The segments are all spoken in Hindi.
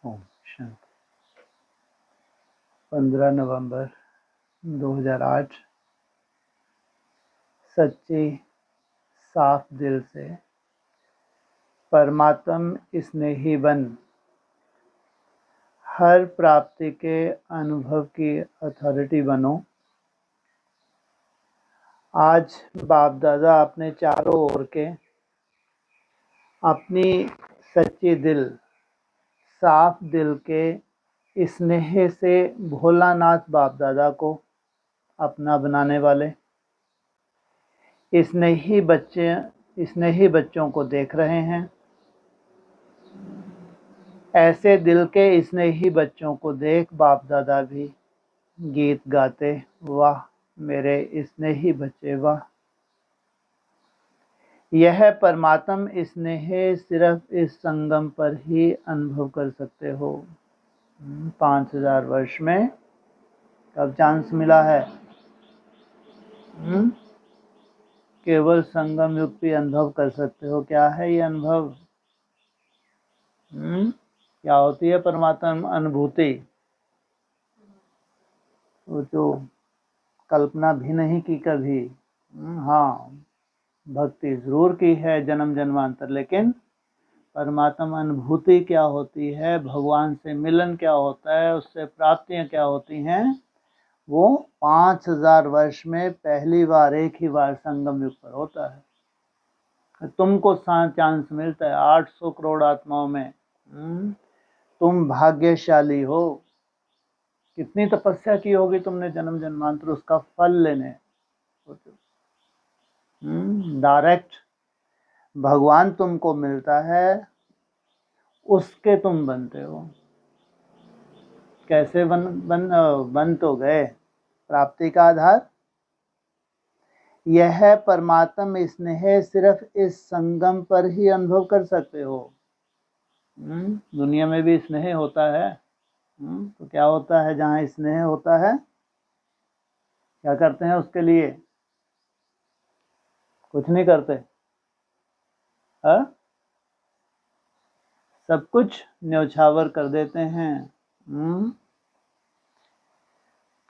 ओम शांति। 15 नवंबर 2008 सच्चे साफ दिल से परमात्म स्नेही बन हर प्राप्ति के अनुभव की अथॉरिटी बनो। आज बाप दादा अपने चारों ओर के अपनी सच्ची दिल साफ दिल के स्नेह से भोलानाथ बाप दादा को अपना बनाने वाले स्नेही बच्चों को देख रहे हैं। ऐसे दिल के स्नेही बच्चों को देख बाप दादा भी गीत गाते, वाह मेरे स्नेही बच्चे वाह। यह परमात्म स्नेह सिर्फ इस संगम पर ही अनुभव कर सकते हो। 5000 वर्ष में कब चांस मिला है? केवल संगम युग भी अनुभव कर सकते हो। क्या है ये अनुभव? क्या होती है परमात्मा अनुभूति? वो जो कल्पना भी नहीं की कभी। हाँ, भक्ति जरूर की है जन्म जन्मांतर, लेकिन परमात्मा अनुभूति क्या होती है, भगवान से मिलन क्या होता है, उससे प्राप्तियां क्या होती हैं, वो 5000 वर्ष में पहली बार एक ही बार संगम युग पर होता है। तुमको चांस मिलता है 800 करोड़ आत्माओं में। तुम भाग्यशाली हो। कितनी तपस्या की होगी तुमने जन्म जन्मांतर, उसका फल लेने। डायरेक्ट भगवान तुमको मिलता है, उसके तुम बनते हो। कैसे बन तो गए? प्राप्ति का आधार यह परमात्म स्नेह सिर्फ इस संगम पर ही अनुभव कर सकते हो। दुनिया में भी स्नेह होता है। तो क्या होता है जहाँ स्नेह होता है? क्या करते हैं उसके लिए? कुछ नहीं करते। सब कुछ न्यौछावर कर देते हैं।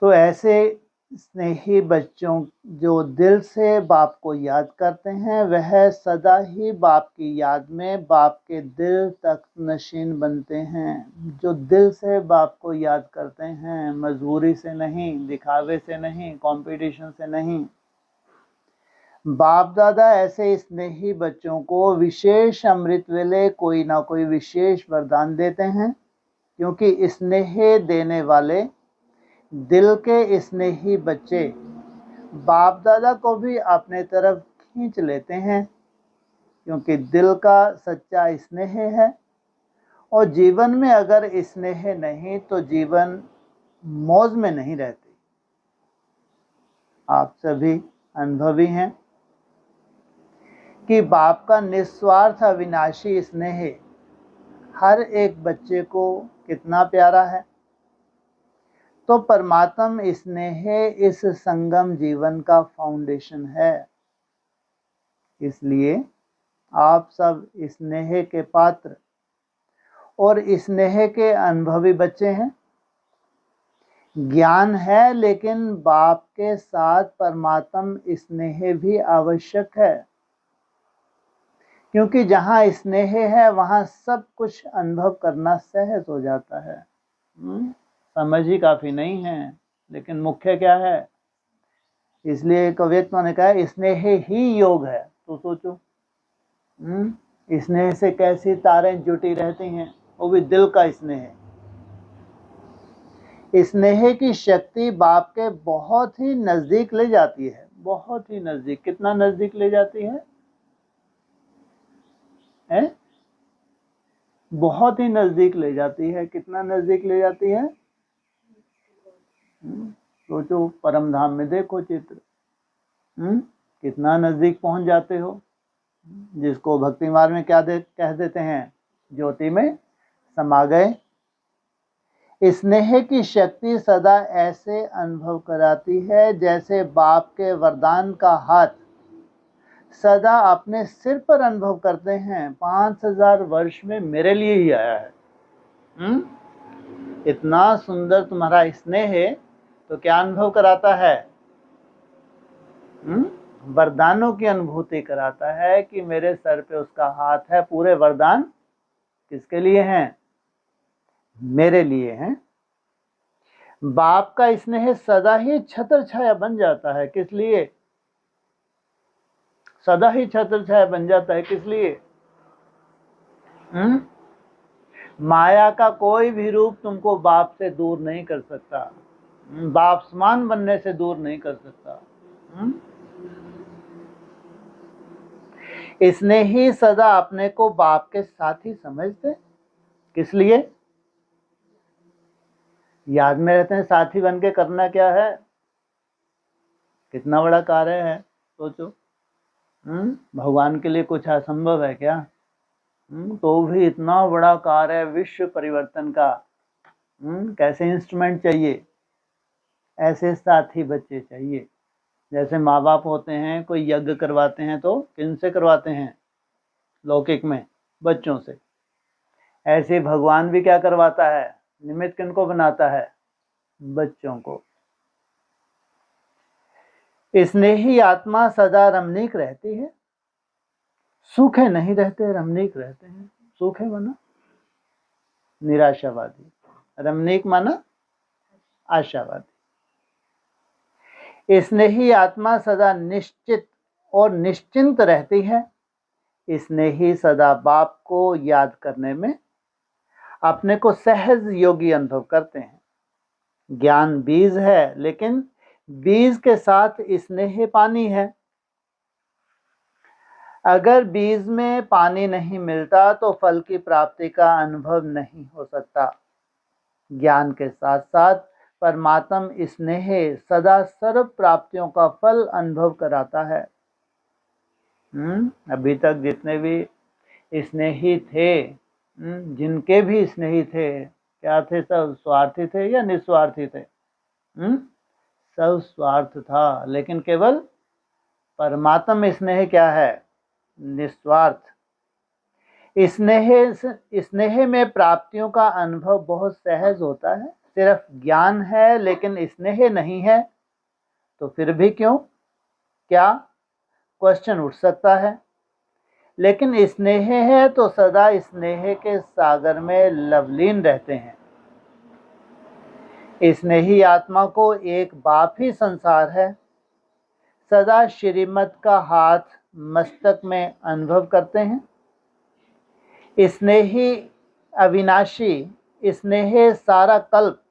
तो ऐसे स्नेही बच्चों जो दिल से बाप को याद करते हैं, वह सदा ही बाप की याद में बाप के दिल तक नशीन बनते हैं। जो दिल से बाप को याद करते हैं, मजबूरी से नहीं, दिखावे से नहीं, कंपटीशन से नहीं। बाप दादा ऐसे स्नेही बच्चों को विशेष अमृत वेले कोई ना कोई विशेष वरदान देते हैं, क्योंकि स्नेह देने वाले दिल के स्नेही बच्चे बाप दादा को भी अपने तरफ खींच लेते हैं, क्योंकि दिल का सच्चा स्नेह है। और जीवन में अगर स्नेह नहीं तो जीवन मौज में नहीं रहती। आप सभी अनुभवी हैं कि बाप का निस्वार्थ अविनाशी स्नेह हर एक बच्चे को कितना प्यारा है। तो परमात्म स्नेह इस संगम जीवन का फाउंडेशन है। इसलिए आप सब स्नेह के पात्र और स्नेह के अनुभवी बच्चे हैं। ज्ञान है, लेकिन बाप के साथ परमात्म स्नेह भी आवश्यक है, क्योंकि जहाँ स्नेह है वहाँ सब कुछ अनुभव करना सहज हो जाता है। समझ ही काफी नहीं है, लेकिन मुख्य क्या है? इसलिए कवित्व ने कहा स्नेह ही योग है। तो सोचो, स्नेह से कैसी तारें जुटी रहती हैं, वो भी दिल का स्नेह। स्नेह की शक्ति बाप के बहुत ही नजदीक ले जाती है, बहुत ही नजदीक। कितना नजदीक ले जाती है? बहुत ही नजदीक ले जाती है। कितना नजदीक ले जाती है? सोचो, परम धाम में देखो चित्र, कितना नजदीक पहुंच जाते हो। जिसको भक्ति मार्ग में क्या कह देते हैं, ज्योति में समा गए। स्नेह की शक्ति सदा ऐसे अनुभव कराती है जैसे बाप के वरदान का हाथ सदा अपने सिर पर अनुभव करते हैं। 5000 वर्ष में मेरे लिए ही आया है। इतना सुंदर तुम्हारा स्नेह है तो क्या अनुभव कराता है? वरदानों की अनुभूति कराता है कि मेरे सर पे उसका हाथ है। पूरे वरदान किसके लिए हैं? मेरे लिए हैं। बाप का स्नेह सदा ही छत्र छाया बन जाता है। किस लिए? सदा ही छत्र छाया बन जाता है। किस लिए? माया का कोई भी रूप तुमको बाप से दूर नहीं कर सकता, बाप समान बनने से दूर नहीं कर सकता। इसने ही सदा अपने को बाप के साथी समझते। किस लिए? याद में रहते हैं। साथी बन के करना क्या है? कितना बड़ा कार्य है, सोचो। भगवान के लिए कुछ असंभव है क्या? तो भी इतना बड़ा कार्य है विश्व परिवर्तन का। कैसे इंस्ट्रूमेंट चाहिए? ऐसे साथी बच्चे चाहिए। जैसे माँ बाप होते हैं, कोई यज्ञ करवाते हैं तो किनसे करवाते हैं? लौकिक में बच्चों से। ऐसे भगवान भी क्या करवाता है? निमित्त किनको बनाता है? बच्चों को। इसने ही आत्मा सदा रमणीक रहती है। सूखे नहीं रहते, रमणीक रहते हैं। सूखे माना निराशावादी, रमणीक माना आशावादी। इसने ही आत्मा सदा निश्चित और निश्चिंत रहती है। इसने ही सदा बाप को याद करने में अपने को सहज योगी अनुभव करते हैं। ज्ञान बीज है, लेकिन बीज के साथ स्नेह पानी है। अगर बीज में पानी नहीं मिलता तो फल की प्राप्ति का अनुभव नहीं हो सकता। ज्ञान के साथ साथ परमात्म स्नेह सदा सर्व प्राप्तियों का फल अनुभव कराता है। अभी तक जितने भी स्नेही थे, जिनके भी स्नेही थे, क्या थे? सब स्वार्थी थे या निस्वार्थी थे? सब स्वार्थ था, लेकिन केवल परमात्म स्नेह क्या है? निस्वार्थ। स्नेह में प्राप्तियों का अनुभव बहुत सहज होता है। सिर्फ ज्ञान है लेकिन स्नेह नहीं है तो फिर भी क्यों? क्या क्वेश्चन उठ सकता है। लेकिन स्नेह है तो सदा स्नेह के सागर में लवलीन रहते हैं। स्नेही आत्मा को एक बाप ही संसार है। सदा श्रीमत का हाथ मस्तक में अनुभव करते हैं। स्नेही अविनाशी, स्नेह सारा कल्प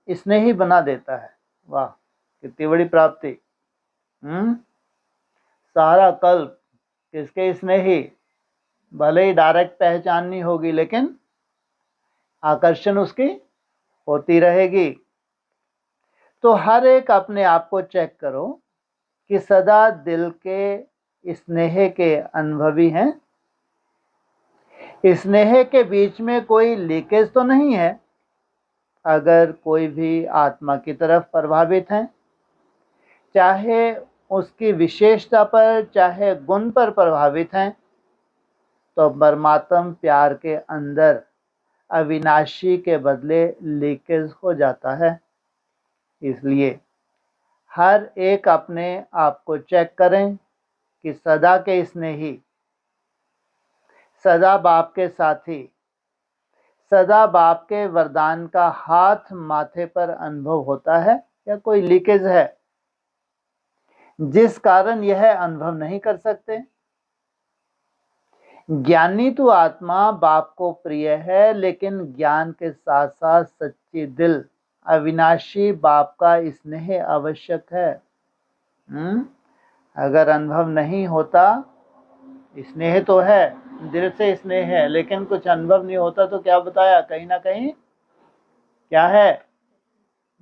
स्नेही बना देता है। वाह, कितनी बड़ी प्राप्ति। सारा कल्प किसके? स्नेही। भले ही डायरेक्ट पहचान नहीं होगी लेकिन आकर्षण उसकी होती रहेगी। तो हर एक अपने आप को चेक करो कि सदा दिल के स्नेह के अनुभवी हैं। स्नेह के बीच में कोई लीकेज तो नहीं है। अगर कोई भी आत्मा की तरफ प्रभावित है, चाहे उसकी विशेषता पर चाहे गुण पर प्रभावित हैं, तो परमात्म प्यार के अंदर अविनाशी के बदले लीकेज हो जाता है। इसलिए हर एक अपने आप को चेक करें कि सदा के स्नेही, सदा बाप के साथी, सदा बाप के वरदान का हाथ माथे पर अनुभव होता है या कोई लीकेज है जिस कारण यह अनुभव नहीं कर सकते। ज्ञानी तो आत्मा बाप को प्रिय है, लेकिन ज्ञान के साथ साथ सच्ची दिल अविनाशी बाप का स्नेह आवश्यक है। अगर अनुभव नहीं होता, स्नेह तो है, दिल से स्नेह है, लेकिन कुछ अनुभव नहीं होता तो क्या बताया? कहीं ना कहीं क्या है?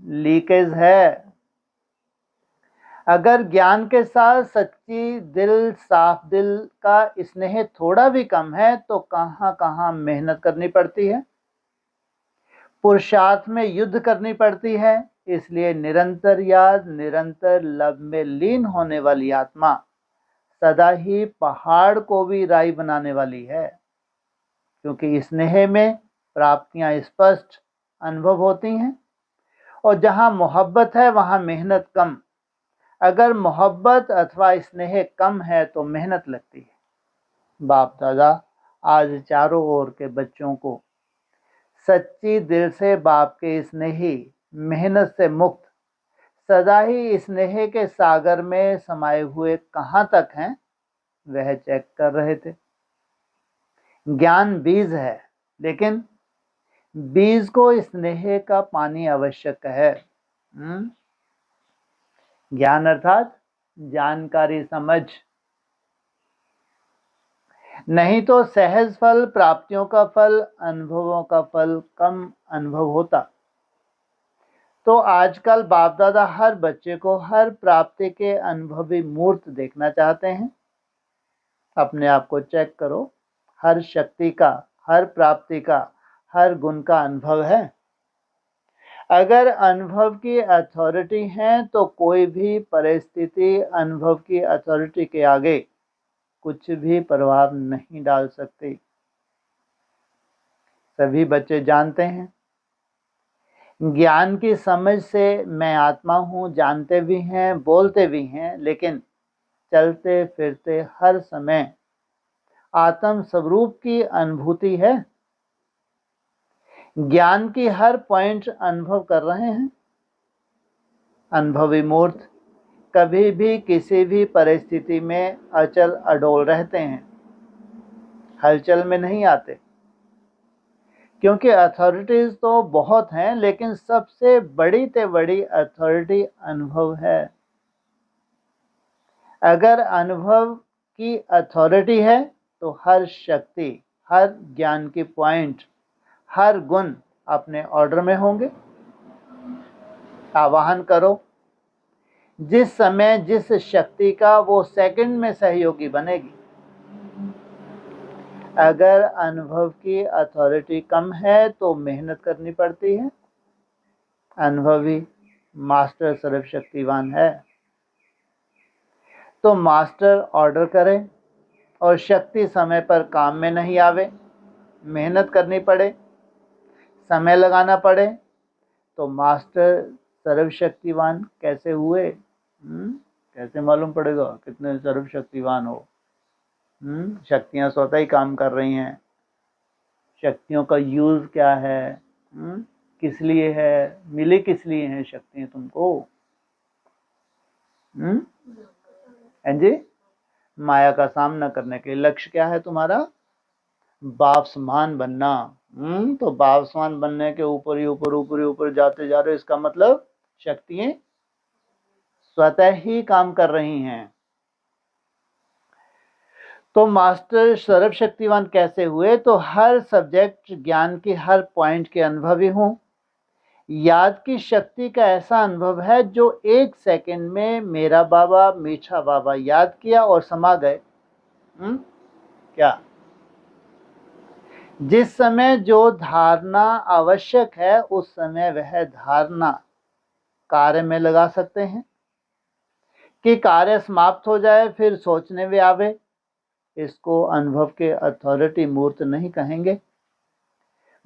लीकेज है। अगर ज्ञान के साथ सच्ची दिल, साफ दिल का स्नेह थोड़ा भी कम है तो कहाँ कहाँ मेहनत करनी पड़ती है, पुरुषार्थ में युद्ध करनी पड़ती है। इसलिए निरंतर याद, निरंतर लब में लीन होने वाली आत्मा सदा ही पहाड़ को भी राई बनाने वाली है, क्योंकि स्नेह में प्राप्तियां स्पष्ट अनुभव होती हैं, और जहाँ मोहब्बत है वहाँ मेहनत कम। अगर मोहब्बत अथवा स्नेह कम है तो मेहनत लगती है। बाप दादा आज चारों ओर के बच्चों को सच्ची दिल से बाप के स्नेही, मेहनत से मुक्त, सदा ही स्नेह के सागर में समाये हुए कहाँ तक हैं वह चेक कर रहे थे। ज्ञान बीज है, लेकिन बीज को स्नेह का पानी आवश्यक है। ज्ञान अर्थात जानकारी, समझ, नहीं तो सहज फल, प्राप्तियों का फल, अनुभवों का फल कम अनुभव होता। तो आजकल बाप दादा हर बच्चे को हर प्राप्ति के अनुभवी मूर्त देखना चाहते हैं। अपने आप को चेक करो, हर शक्ति का, हर प्राप्ति का, हर गुण का अनुभव है। अगर अनुभव की अथॉरिटी है तो कोई भी परिस्थिति अनुभव की अथॉरिटी के आगे कुछ भी प्रभाव नहीं डाल सकती। सभी बच्चे जानते हैं, ज्ञान की समझ से मैं आत्मा हूँ जानते भी हैं, बोलते भी हैं, लेकिन चलते फिरते हर समय आत्म स्वरूप की अनुभूति है। ज्ञान की हर पॉइंट अनुभव कर रहे हैं। अनुभवी मूर्त कभी भी किसी भी परिस्थिति में अचल अडोल रहते हैं, हलचल में नहीं आते, क्योंकि अथॉरिटीज तो बहुत हैं, लेकिन सबसे बड़ी से बड़ी अथॉरिटी अनुभव है। अगर अनुभव की अथॉरिटी है तो हर शक्ति, हर ज्ञान की पॉइंट, हर गुण अपने ऑर्डर में होंगे। आवाहन करो, जिस समय जिस शक्ति का वो सेकंड में सहयोगी बनेगी। अगर अनुभव की अथॉरिटी कम है तो मेहनत करनी पड़ती है। अनुभवी मास्टर सर्वशक्तिवान है, तो मास्टर ऑर्डर करे और शक्ति समय पर काम में नहीं आवे, मेहनत करनी पड़े, समय लगाना पड़े, तो मास्टर सर्वशक्तिवान कैसे हुए? कैसे मालूम पड़ेगा कितने सर्वशक्तिवान हो? शक्तियां स्वतः ही काम कर रही हैं। शक्तियों का यूज क्या है? किस लिए है? मिले किस लिए हैं शक्तियां तुमको? जी, माया का सामना करने के लक्ष्य क्या है तुम्हारा? बाप समान बनना। तो बाप समान बनने के ऊपर ही ऊपर जाते जा रहे हो। इसका मतलब शक्तियां स्वतः ही काम कर रही हैं। तो मास्टर सर्वशक्तिवान कैसे हुए? तो हर सब्जेक्ट ज्ञान की हर पॉइंट के अनुभवी हूं। याद की शक्ति का ऐसा अनुभव है जो 1 सेकंड में मेरा बाबा, मीठा बाबा याद किया और समा गए। क्या? जिस समय जो धारणा आवश्यक है उस समय वह धारणा कार्य में लगा सकते हैं कि कार्य समाप्त हो जाए फिर सोचने में आवे। इसको अनुभव के अथॉरिटी मूर्त नहीं कहेंगे।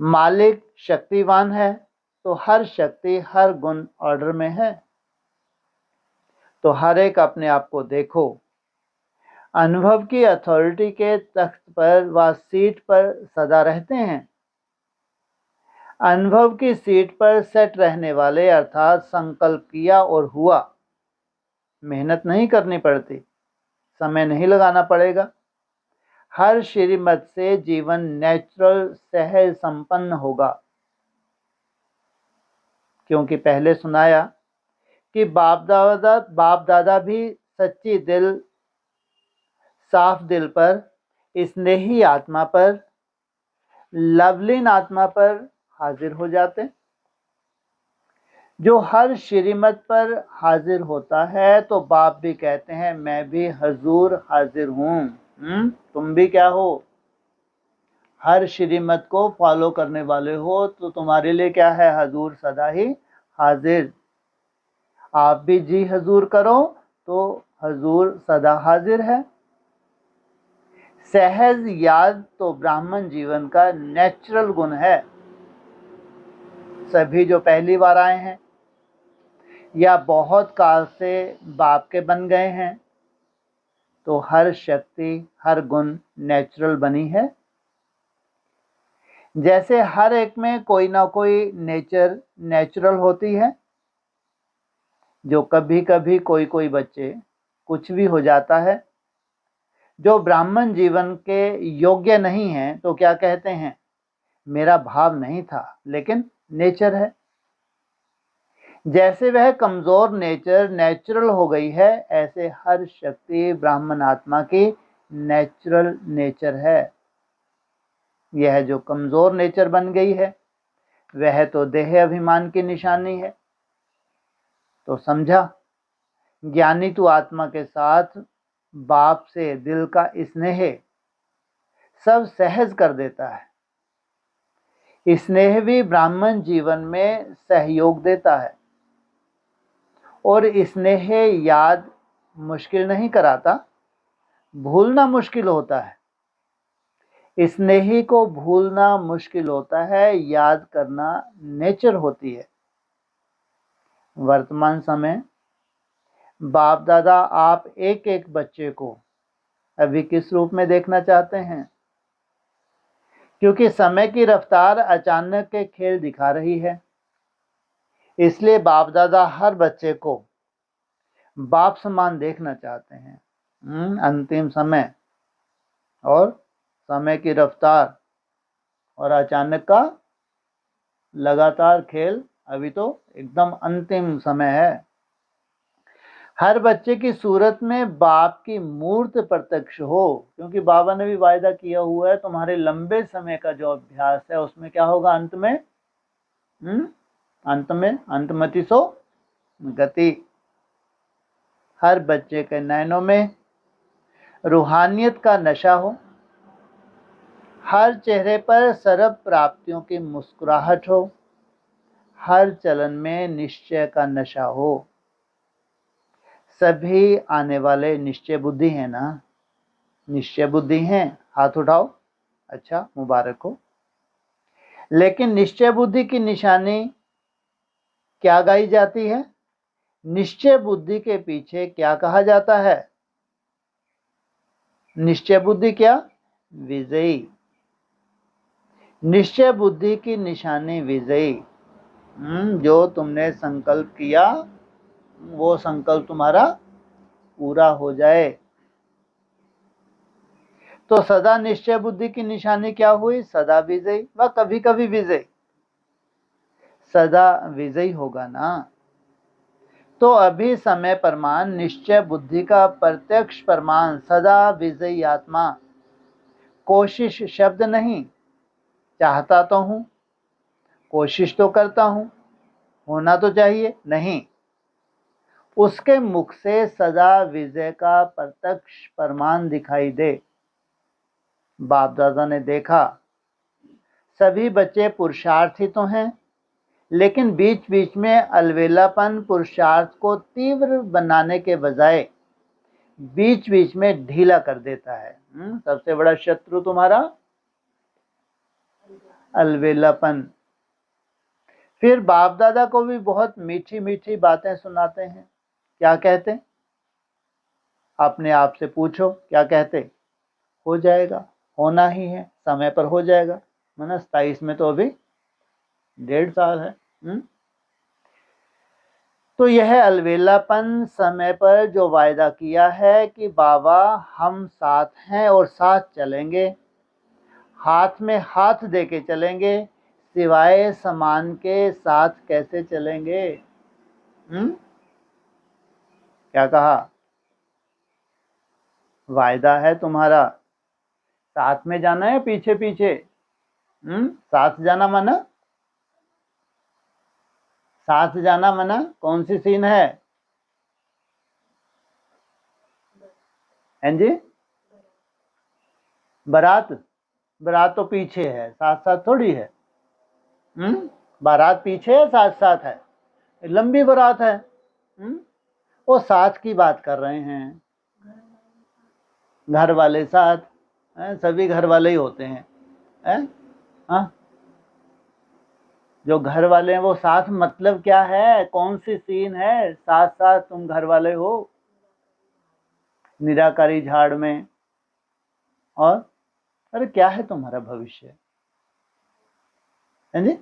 मालिक शक्तिवान है तो हर शक्ति, हर गुण ऑर्डर में है। तो हर एक अपने आप को देखो, अनुभव की अथॉरिटी के तख्त पर व सीट पर सदा रहते हैं। अनुभव की सीट पर सेट रहने वाले अर्थात संकल्प किया और हुआ, मेहनत नहीं करनी पड़ती, समय नहीं लगाना पड़ेगा। हर श्रीमत से जीवन नेचुरल, सहज, संपन्न होगा। क्योंकि पहले सुनाया कि बाप दादा भी सच्ची दिल, साफ दिल पर, स्नेही आत्मा पर, लवलीन आत्मा पर हाजिर हो जाते। जो हर श्रीमत पर हाजिर होता है तो बाप भी कहते हैं मैं भी हजूर हाजिर हूँ। तुम भी क्या हो? हर श्रीमत को फॉलो करने वाले हो, तो तुम्हारे लिए क्या है? हजूर सदा ही हाजिर। आप भी जी हजूर करो तो हजूर सदा हाजिर है। सहज याद तो ब्राह्मण जीवन का नेचुरल गुण है। सभी जो पहली बार आए हैं या बहुत काल से बाप के बन गए हैं, तो हर शक्ति हर गुण नेचुरल बनी है। जैसे हर एक में कोई ना कोई नेचुरल होती है, जो कभी कभी कोई बच्चे कुछ भी हो जाता है, जो ब्राह्मण जीवन के योग्य नहीं है, तो क्या कहते हैं, मेरा भाव नहीं था, लेकिन नेचर है। जैसे वह कमजोर नेचुरल हो गई है, ऐसे हर शक्ति ब्राह्मण आत्मा की नेचुरल नेचर है। यह जो कमजोर नेचर बन गई है, वह तो देह अभिमान की निशानी है। तो समझा, ज्ञानी तू आत्मा के साथ बाप से दिल का स्नेह सब सहज कर देता है। स्नेह भी ब्राह्मण जीवन में सहयोग देता है, और स्नेह याद मुश्किल नहीं कराता, भूलना मुश्किल होता है। स्नेही को भूलना मुश्किल होता है, याद करना नेचर होती है। वर्तमान समय बाप दादा आप एक एक बच्चे को अभी किस रूप में देखना चाहते हैं? क्योंकि समय की रफ्तार अचानक के खेल दिखा रही है, इसलिए बाप दादा हर बच्चे को बाप समान देखना चाहते हैं। अंतिम समय और समय की रफ्तार और अचानक का लगातार खेल अभी तो एकदम अंतिम समय है। हर बच्चे की सूरत में बाप की मूर्त प्रत्यक्ष हो, क्योंकि बाबा ने भी वायदा किया हुआ है, तुम्हारे लंबे समय का जो अभ्यास है उसमें क्या होगा, अंत में अंतमति सो गति। हर बच्चे के नैनों में रूहानियत का नशा हो, हर चेहरे पर सर्व प्राप्तियों की मुस्कुराहट हो, हर चलन में निश्चय का नशा हो। सभी आने वाले निश्चय बुद्धि हैं ना? निश्चय बुद्धि हैं, हाथ उठाओ। अच्छा, मुबारक हो। लेकिन निश्चय बुद्धि की निशानी क्या गाई जाती है? निश्चय बुद्धि के पीछे क्या कहा जाता है? निश्चय बुद्धि क्या? विजयी। निश्चय बुद्धि की निशानी विजयी। जो तुमने संकल्प किया वो संकल्प तुम्हारा पूरा हो जाए। तो सदा निश्चय बुद्धि की निशानी क्या हुई? सदा विजयी व कभी कभी विजयी। सदा विजयी होगा ना? तो अभी समय प्रमाण निश्चय बुद्धि का प्रत्यक्ष प्रमाण सदा विजयी आत्मा। कोशिश शब्द नहीं, चाहता तो हूं, कोशिश तो करता हूं, होना तो चाहिए नहीं, उसके मुख से सदा विजय का प्रत्यक्ष प्रमाण दिखाई दे। बाप दादा ने देखा सभी बच्चे पुरुषार्थी तो हैं, लेकिन बीच बीच में अलवेलापन पुरुषार्थ को तीव्र बनाने के बजाय बीच बीच में ढीला कर देता है। सबसे बड़ा शत्रु तुम्हारा अलवेलापन। फिर बाप दादा को भी बहुत मीठी मीठी बातें सुनाते हैं। क्या कहते? अपने आप से पूछो, क्या कहते? हो जाएगा, होना ही है, समय पर हो जाएगा। माना 27 में तो अभी 1.5 साल है। तो यह अलवेलापन समय पर जो वायदा किया है कि बाबा हम साथ हैं और साथ चलेंगे, हाथ में हाथ देके चलेंगे, सिवाय समान के साथ कैसे चलेंगे? क्या कहा? वायदा है तुम्हारा, साथ में जाना है पीछे पीछे? साथ जाना मना? साथ जाना मना? कौन सी सीन है? हैं जी? बारात? बारात तो पीछे है, साथ साथ थोड़ी है। बारात पीछे है, साथ साथ है, लंबी बारात है। वो साथ की बात कर रहे हैं, घर वाले साथ, सभी घर वाले ही होते हैं। हाँ, जो घर वाले हैं वो साथ मतलब क्या है, कौन सी सीन है, साथ साथ तुम घर वाले हो निराकारी झाड़ में। और अरे क्या है तुम्हारा भविष्य, है जी?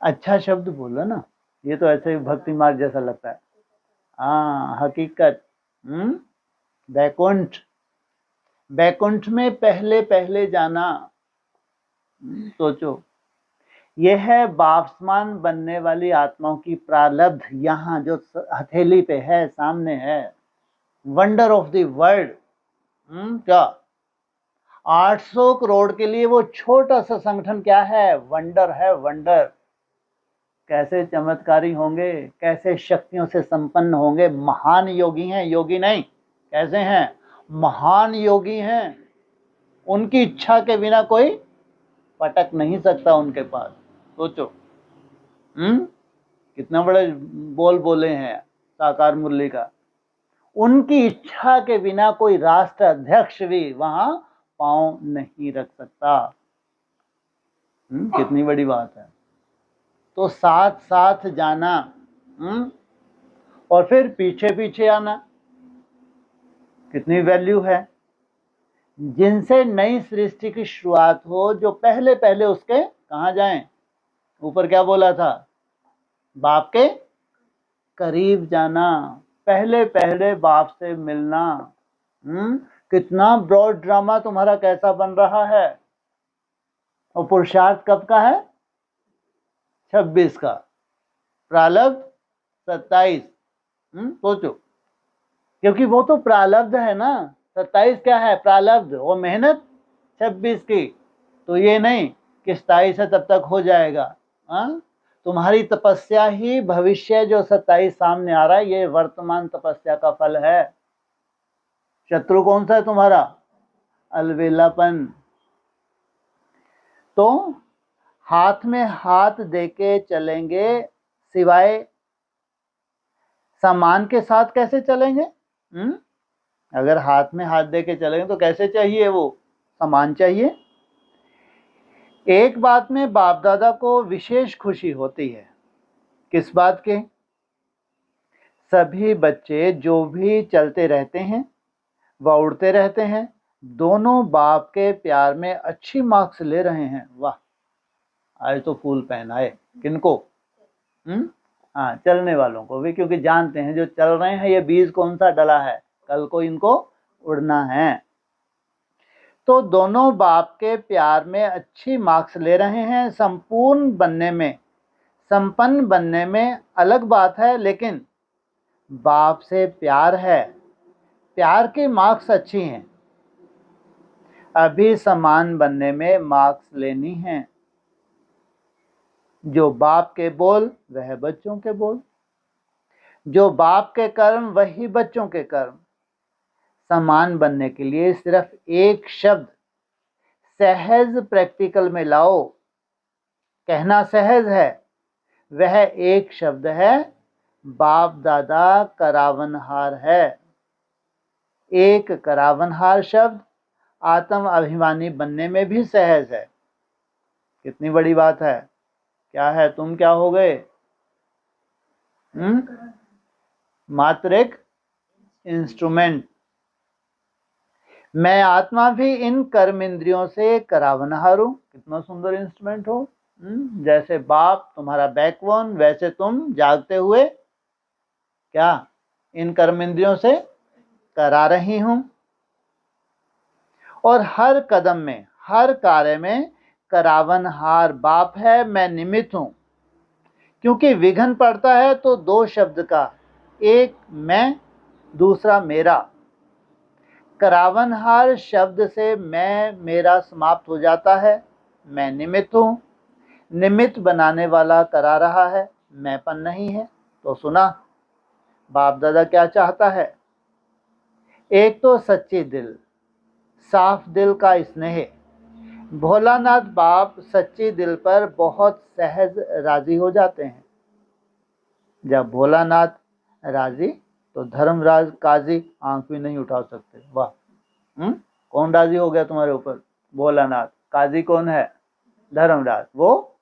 अच्छा शब्द बोलो ना, ये तो ऐसे ही भक्ति मार्ग जैसा लगता है। हाँ हकीकत। बैकुंठ, बैकुंठ में पहले पहले जाना। सोचो, यह है बापसमान बनने वाली आत्माओं की प्रारब्ध, यहाँ जो हथेली पे है, सामने है। Wonder of the world. क्या 800 करोड़ के लिए वो छोटा सा संगठन क्या है, वंडर है, वंडर। कैसे चमत्कारी होंगे, कैसे शक्तियों से संपन्न होंगे, महान योगी हैं, योगी नहीं, कैसे हैं, महान योगी हैं। उनकी इच्छा के बिना कोई पटक नहीं सकता उनके पास। सोचो कितना बड़े बोल बोले हैं साकार मुरली का। उनकी इच्छा के बिना कोई राष्ट्र अध्यक्ष भी वहां पांव नहीं रख सकता। कितनी बड़ी बात है। तो साथ साथ जाना और फिर पीछे पीछे आना, कितनी वैल्यू है। जिनसे नई सृष्टि की शुरुआत हो, जो पहले पहले उसके कहाँ जाएं, ऊपर क्या बोला था, बाप के करीब जाना, पहले पहले बाप से मिलना। कितना ब्रॉड ड्रामा तुम्हारा कैसा बन रहा है। और पुरुषार्थ कब का है, 26 का, प्रारब्ध 27। सोचो, क्योंकि वो तो प्रारब्ध है ना, 27 क्या है, प्रारब्ध, वो मेहनत 26 की। तो ये नहीं कि 27 है तब तक हो जाएगा। तुम्हारी तपस्या ही भविष्य जो 27 सामने आ रहा है, ये वर्तमान तपस्या का फल है। शत्रु कौन सा है तुम्हारा, अलवेलापन। तो हाथ में हाथ देके चलेंगे, सिवाय सामान के साथ कैसे चलेंगे। अगर हाथ में हाथ देके चलेंगे तो कैसे चाहिए, वो सामान चाहिए। एक बात में बाप दादा को विशेष खुशी होती है, किस बात के, सभी बच्चे जो भी चलते रहते हैं व उड़ते रहते हैं, दोनों बाप के प्यार में अच्छी मार्क्स ले रहे हैं। वाह, आज तो फूल पहनाए किनको, हाँ चलने वालों को भी, क्योंकि जानते हैं जो चल रहे हैं ये बीज कौन सा डला है, कल को इनको उड़ना है। तो दोनों बाप के प्यार में अच्छी मार्क्स ले रहे हैं। संपूर्ण बनने में, संपन्न बनने में अलग बात है, लेकिन बाप से प्यार है, प्यार की मार्क्स अच्छी हैं। अभी समान बनने में मार्क्स लेनी है। जो बाप के बोल वह बच्चों के बोल, जो बाप के कर्म वही बच्चों के कर्म। समान बनने के लिए सिर्फ एक शब्द सहज प्रैक्टिकल में लाओ, कहना सहज है, वह एक शब्द है, बाप दादा करावनहार है। एक करावनहार शब्द आत्म अभिमानी बनने में भी सहज है। कितनी बड़ी बात है। क्या है, तुम क्या हो गए, मात्र एक इंस्ट्रूमेंट। मैं आत्मा भी इन कर्म इंद्रियों से करावनहार हूं। कितना सुंदर इंस्ट्रूमेंट हो। जैसे बाप तुम्हारा बैकबोन, वैसे तुम जागते हुए क्या इन कर्म इंद्रियों से करा रही हूं। और हर कदम में, हर कार्य में करावनहार बाप है, मैं निमित्त हूं। क्योंकि विघ्न पड़ता है तो दो शब्द का, एक मैं, दूसरा मेरा। करावनहार शब्द से मैं मेरा समाप्त हो जाता है। मैं निमित्त हूं, निमित्त बनाने वाला करा रहा है, मैंपन नहीं है। तो सुना बाप दादा क्या चाहता है, एक तो सच्ची दिल, साफ दिल का स्नेह। भोलानाथ बाप सच्ची दिल पर बहुत सहज राजी हो जाते हैं। जब भोलानाथ राजी तो धर्मराज काजी आंख भी नहीं उठा सकते। वाह, कौन राजी हो गया तुम्हारे ऊपर, भोलानाथ। काजी कौन है? धर्मराज। वो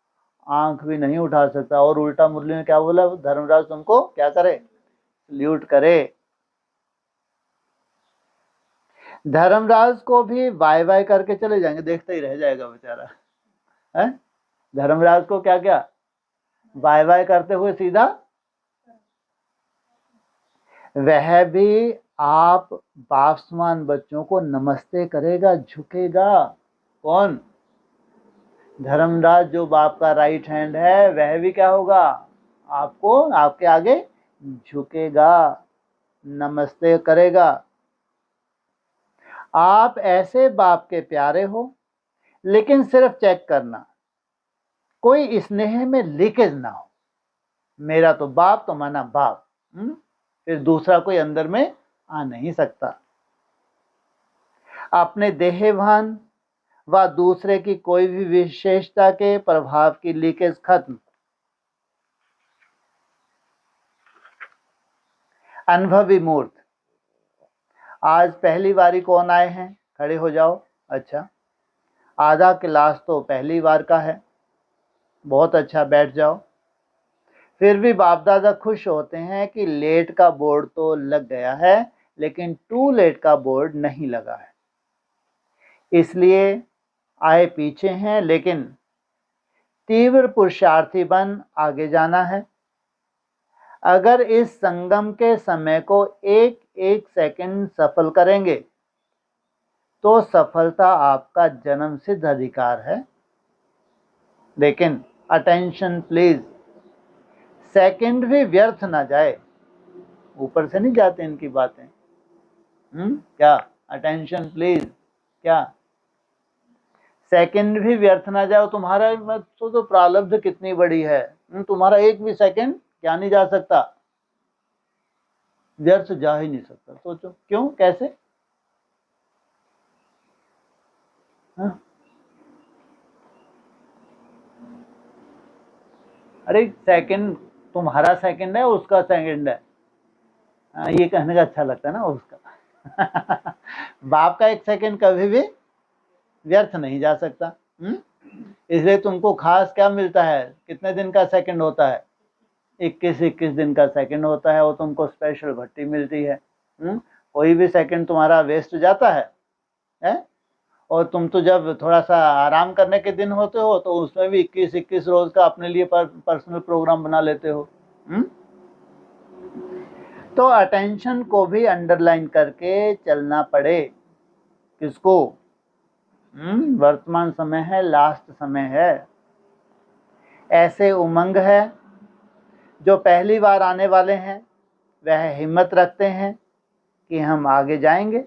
आंख भी नहीं उठा सकता, और उल्टा मुरली ने क्या बोला? धर्मराज तुमको क्या करे? सल्यूट करे। धर्मराज को भी बाय बाय करके चले जाएंगे, देखते ही रह जाएगा बेचारा है। धर्मराज को क्या क्या बाय बाय करते हुए सीधा, वह भी आप बाप समान बच्चों को नमस्ते करेगा, झुकेगा। कौन? धर्मराज जो बाप का राइट हैंड है, वह भी क्या होगा? आपको आपके आगे झुकेगा, नमस्ते करेगा। आप ऐसे बाप के प्यारे हो, लेकिन सिर्फ चेक करना कोई स्नेह में लीकेज ना हो। मेरा तो बाप, तो माना बाप, फिर दूसरा कोई अंदर में आ नहीं सकता। अपने देहभान व दूसरे की कोई भी विशेषता के प्रभाव की लीकेज खत्म। अनुभवी मूर्त। आज पहली बारी कौन आए हैं? खड़े हो जाओ। अच्छा, आधा क्लास तो पहली बार का है, बहुत अच्छा, बैठ जाओ। फिर भी बाप दादा खुश होते हैं कि लेट का बोर्ड तो लग गया है, लेकिन टू लेट का बोर्ड नहीं लगा है। इसलिए आए पीछे हैं, लेकिन तीव्र पुरुषार्थी बन आगे जाना है। अगर इस संगम के समय को एक एक सेकंड सफल करेंगे तो सफलता आपका जन्म सिद्ध अधिकार है। लेकिन अटेंशन प्लीज, सेकंड भी व्यर्थ ना जाए। ऊपर से नहीं जाते इनकी बातें। क्या? Attention please. क्या? सेकंड भी व्यर्थ ना जाए। तुम्हारा मत तो प्रारब्ध कितनी बड़ी है, तुम्हारा एक भी सेकंड क्या नहीं जा सकता? व्यर्थ जा ही नहीं सकता। सोचो क्यों, कैसे? हाँ? अरे सेकंड तुम्हारा सेकंड है, उसका सेकंड है। ये कहने का अच्छा लगता है ना उसका। बाप का एक सेकंड कभी भी व्यर्थ नहीं जा सकता। इसलिए तुमको खास क्या मिलता है? कितने दिन का सेकंड होता है? 21 दिन का सेकंड होता है, वो तुमको स्पेशल भट्टी मिलती है। कोई भी सेकंड तुम्हारा वेस्ट जाता है? और तुम तो जब थोड़ा सा आराम करने के दिन होते हो तो उसमें भी 21 रोज का अपने लिए पर्सनल प्रोग्राम बना लेते हो। तो अटेंशन को भी अंडरलाइन करके चलना पड़े। किसको? वर्तमान समय है, लास्ट समय है। ऐसे उमंग है जो पहली बार आने वाले हैं, वह हिम्मत रखते हैं कि हम आगे जाएंगे।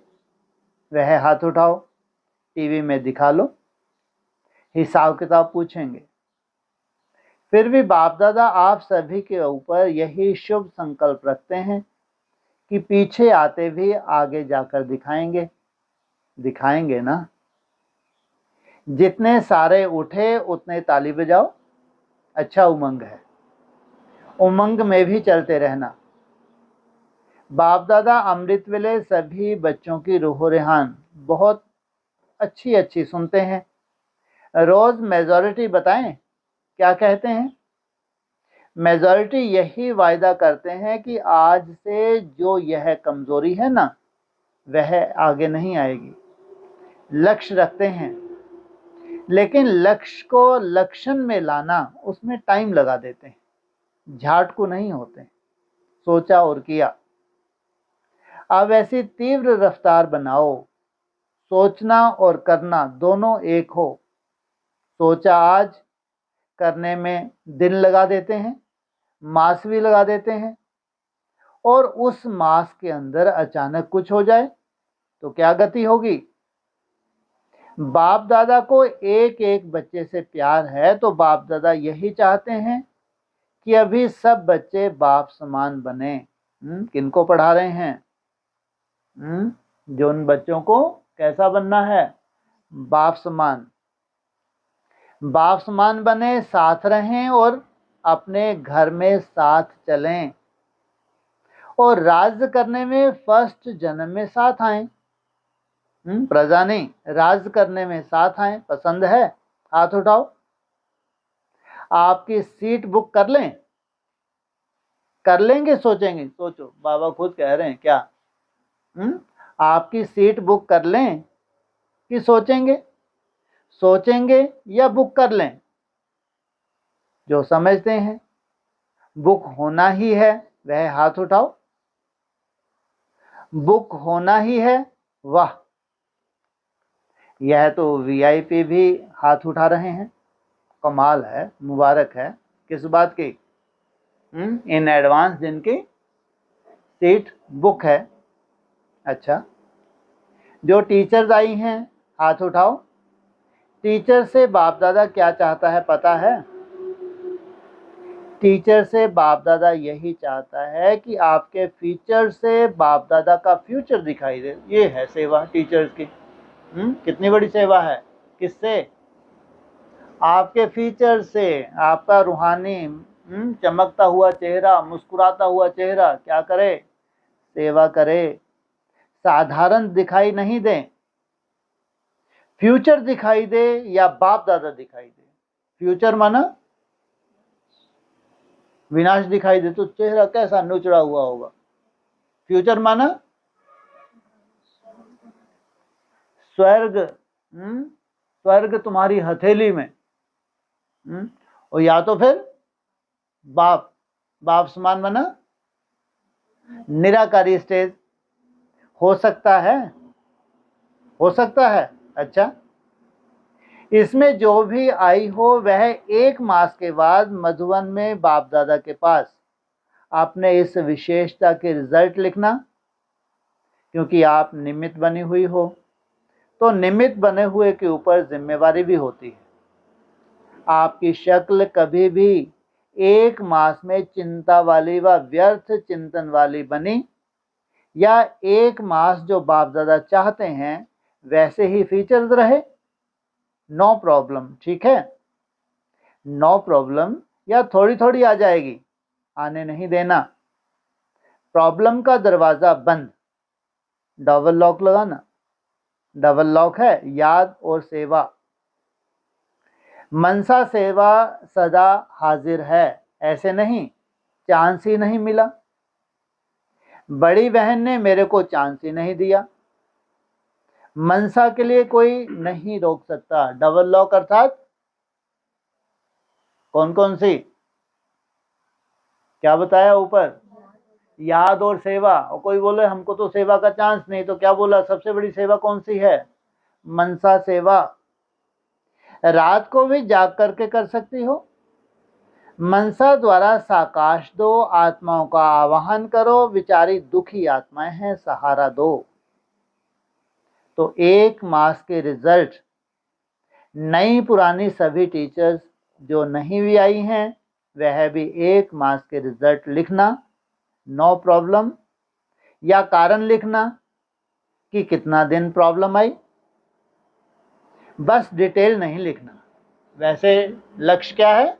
वह हाथ उठाओ, टीवी में दिखा लो, हिसाब किताब पूछेंगे। फिर भी बाप दादा आप सभी के ऊपर यही शुभ संकल्प रखते हैं कि पीछे आते भी आगे जाकर दिखाएंगे। दिखाएंगे ना? जितने सारे उठे उतने ताली बजाओ। अच्छा उमंग है, उमंग में भी चलते रहना। बाप दादा अमृत वेले सभी बच्चों की रूह रेहान बहुत अच्छी अच्छी सुनते हैं। रोज मेजॉरिटी बताएं क्या कहते हैं? मेजॉरिटी यही वायदा करते हैं कि आज से जो यह कमजोरी है ना, वह आगे नहीं आएगी। लक्ष्य रखते हैं, लेकिन लक्ष्य को लक्षण में लाना, उसमें टाइम लगा देते हैं, झाट को नहीं होते। सोचा और किया। अब ऐसी तीव्र रफ्तार बनाओ, सोचना और करना दोनों एक हो। सोचा आज, करने में दिन लगा देते हैं, मास भी लगा देते हैं, और उस मास के अंदर अचानक कुछ हो जाए तो क्या गति होगी? बाप दादा को एक एक बच्चे से प्यार है, तो बाप दादा यही चाहते हैं कि अभी सब बच्चे बाप समान बने। किनको पढ़ा रहे हैं? जो उन बच्चों को कैसा बनना है? बाप समान। बाप समान बने, साथ रहें और अपने घर में साथ चलें, और राज्य करने में फर्स्ट जन्म में साथ आएं। प्रजा नहीं, राज करने में साथ आए, पसंद है? हाथ उठाओ। आपकी सीट बुक कर लें? कर लेंगे? सोचेंगे? सोचो, बाबा खुद कह रहे हैं क्या? आपकी सीट बुक कर लें कि सोचेंगे? सोचेंगे या बुक कर लें? जो समझते हैं बुक होना ही है वह हाथ उठाओ। बुक होना ही है, वाह, यह तो वीआईपी भी हाथ उठा रहे हैं। कमाल है, मुबारक है। किस बात की? इन एडवांस जिनकी सीट बुक है। अच्छा, जो टीचर्स आई हैं हाथ उठाओ। टीचर से बाप दादा क्या चाहता है पता है? टीचर से बाप दादा यही चाहता है कि आपके फीचर से बाप दादा का फ्यूचर दिखाई दे। ये है सेवा टीचर्स की। कितनी बड़ी सेवा है। किससे? आपके फीचर से, आपका रूहानी चमकता हुआ चेहरा, मुस्कुराता हुआ चेहरा क्या करे? सेवा करे। साधारण दिखाई नहीं दे, फ्यूचर दिखाई दे या बाप दादा दिखाई दे। फ्यूचर माना विनाश दिखाई दे तो चेहरा कैसा नुचड़ा हुआ होगा। फ्यूचर माना स्वर्ग, स्वर्ग तुम्हारी हथेली में। और या तो फिर बाप, बाप समान माना निराकारी स्टेज। हो सकता है, हो सकता है। अच्छा, इसमें जो भी आई हो वह 1 मास के बाद मधुवन में बाप दादा के पास आपने इस विशेषता के रिजल्ट लिखना। क्योंकि आप निमित्त बनी हुई हो तो निमित्त बने हुए के ऊपर जिम्मेवारी भी होती है। आपकी शक्ल कभी भी 1 मास में चिंता वाली व व्यर्थ चिंतन वाली बनी या 1 मास जो बाप दादा चाहते हैं वैसे ही फीचर्स रहे, नो प्रॉब्लम। ठीक है, नो प्रॉब्लम। या थोड़ी थोड़ी आ जाएगी, आने नहीं देना। प्रॉब्लम का दरवाजा बंद, डबल लॉक लगाना। डबल लॉक है याद और सेवा। मनसा सेवा सदा हाजिर है, ऐसे नहीं चांस ही नहीं मिला। बड़ी बहन ने मेरे को चांस ही नहीं दिया। मनसा के लिए कोई नहीं रोक सकता। डबल लॉक अर्थात कौन कौन सी? क्या बताया ऊपर? याद और सेवा। और कोई बोले हमको तो सेवा का चांस नहीं, तो क्या बोला? सबसे बड़ी सेवा कौन सी है? मनसा सेवा। रात को भी जाग करके कर सकती हो। मनसा द्वारा साकाश दो, आत्माओं का आवाहन करो। विचारी दुखी आत्माएं हैं, सहारा दो। तो 1 मास के रिजल्ट, नई पुरानी सभी टीचर्स जो नहीं भी आई हैं वह भी 1 मास के रिजल्ट लिखना, नो प्रॉब्लम। या कारण लिखना कि कितना दिन प्रॉब्लम आई, बस डिटेल नहीं लिखना। वैसे लक्ष्य क्या है?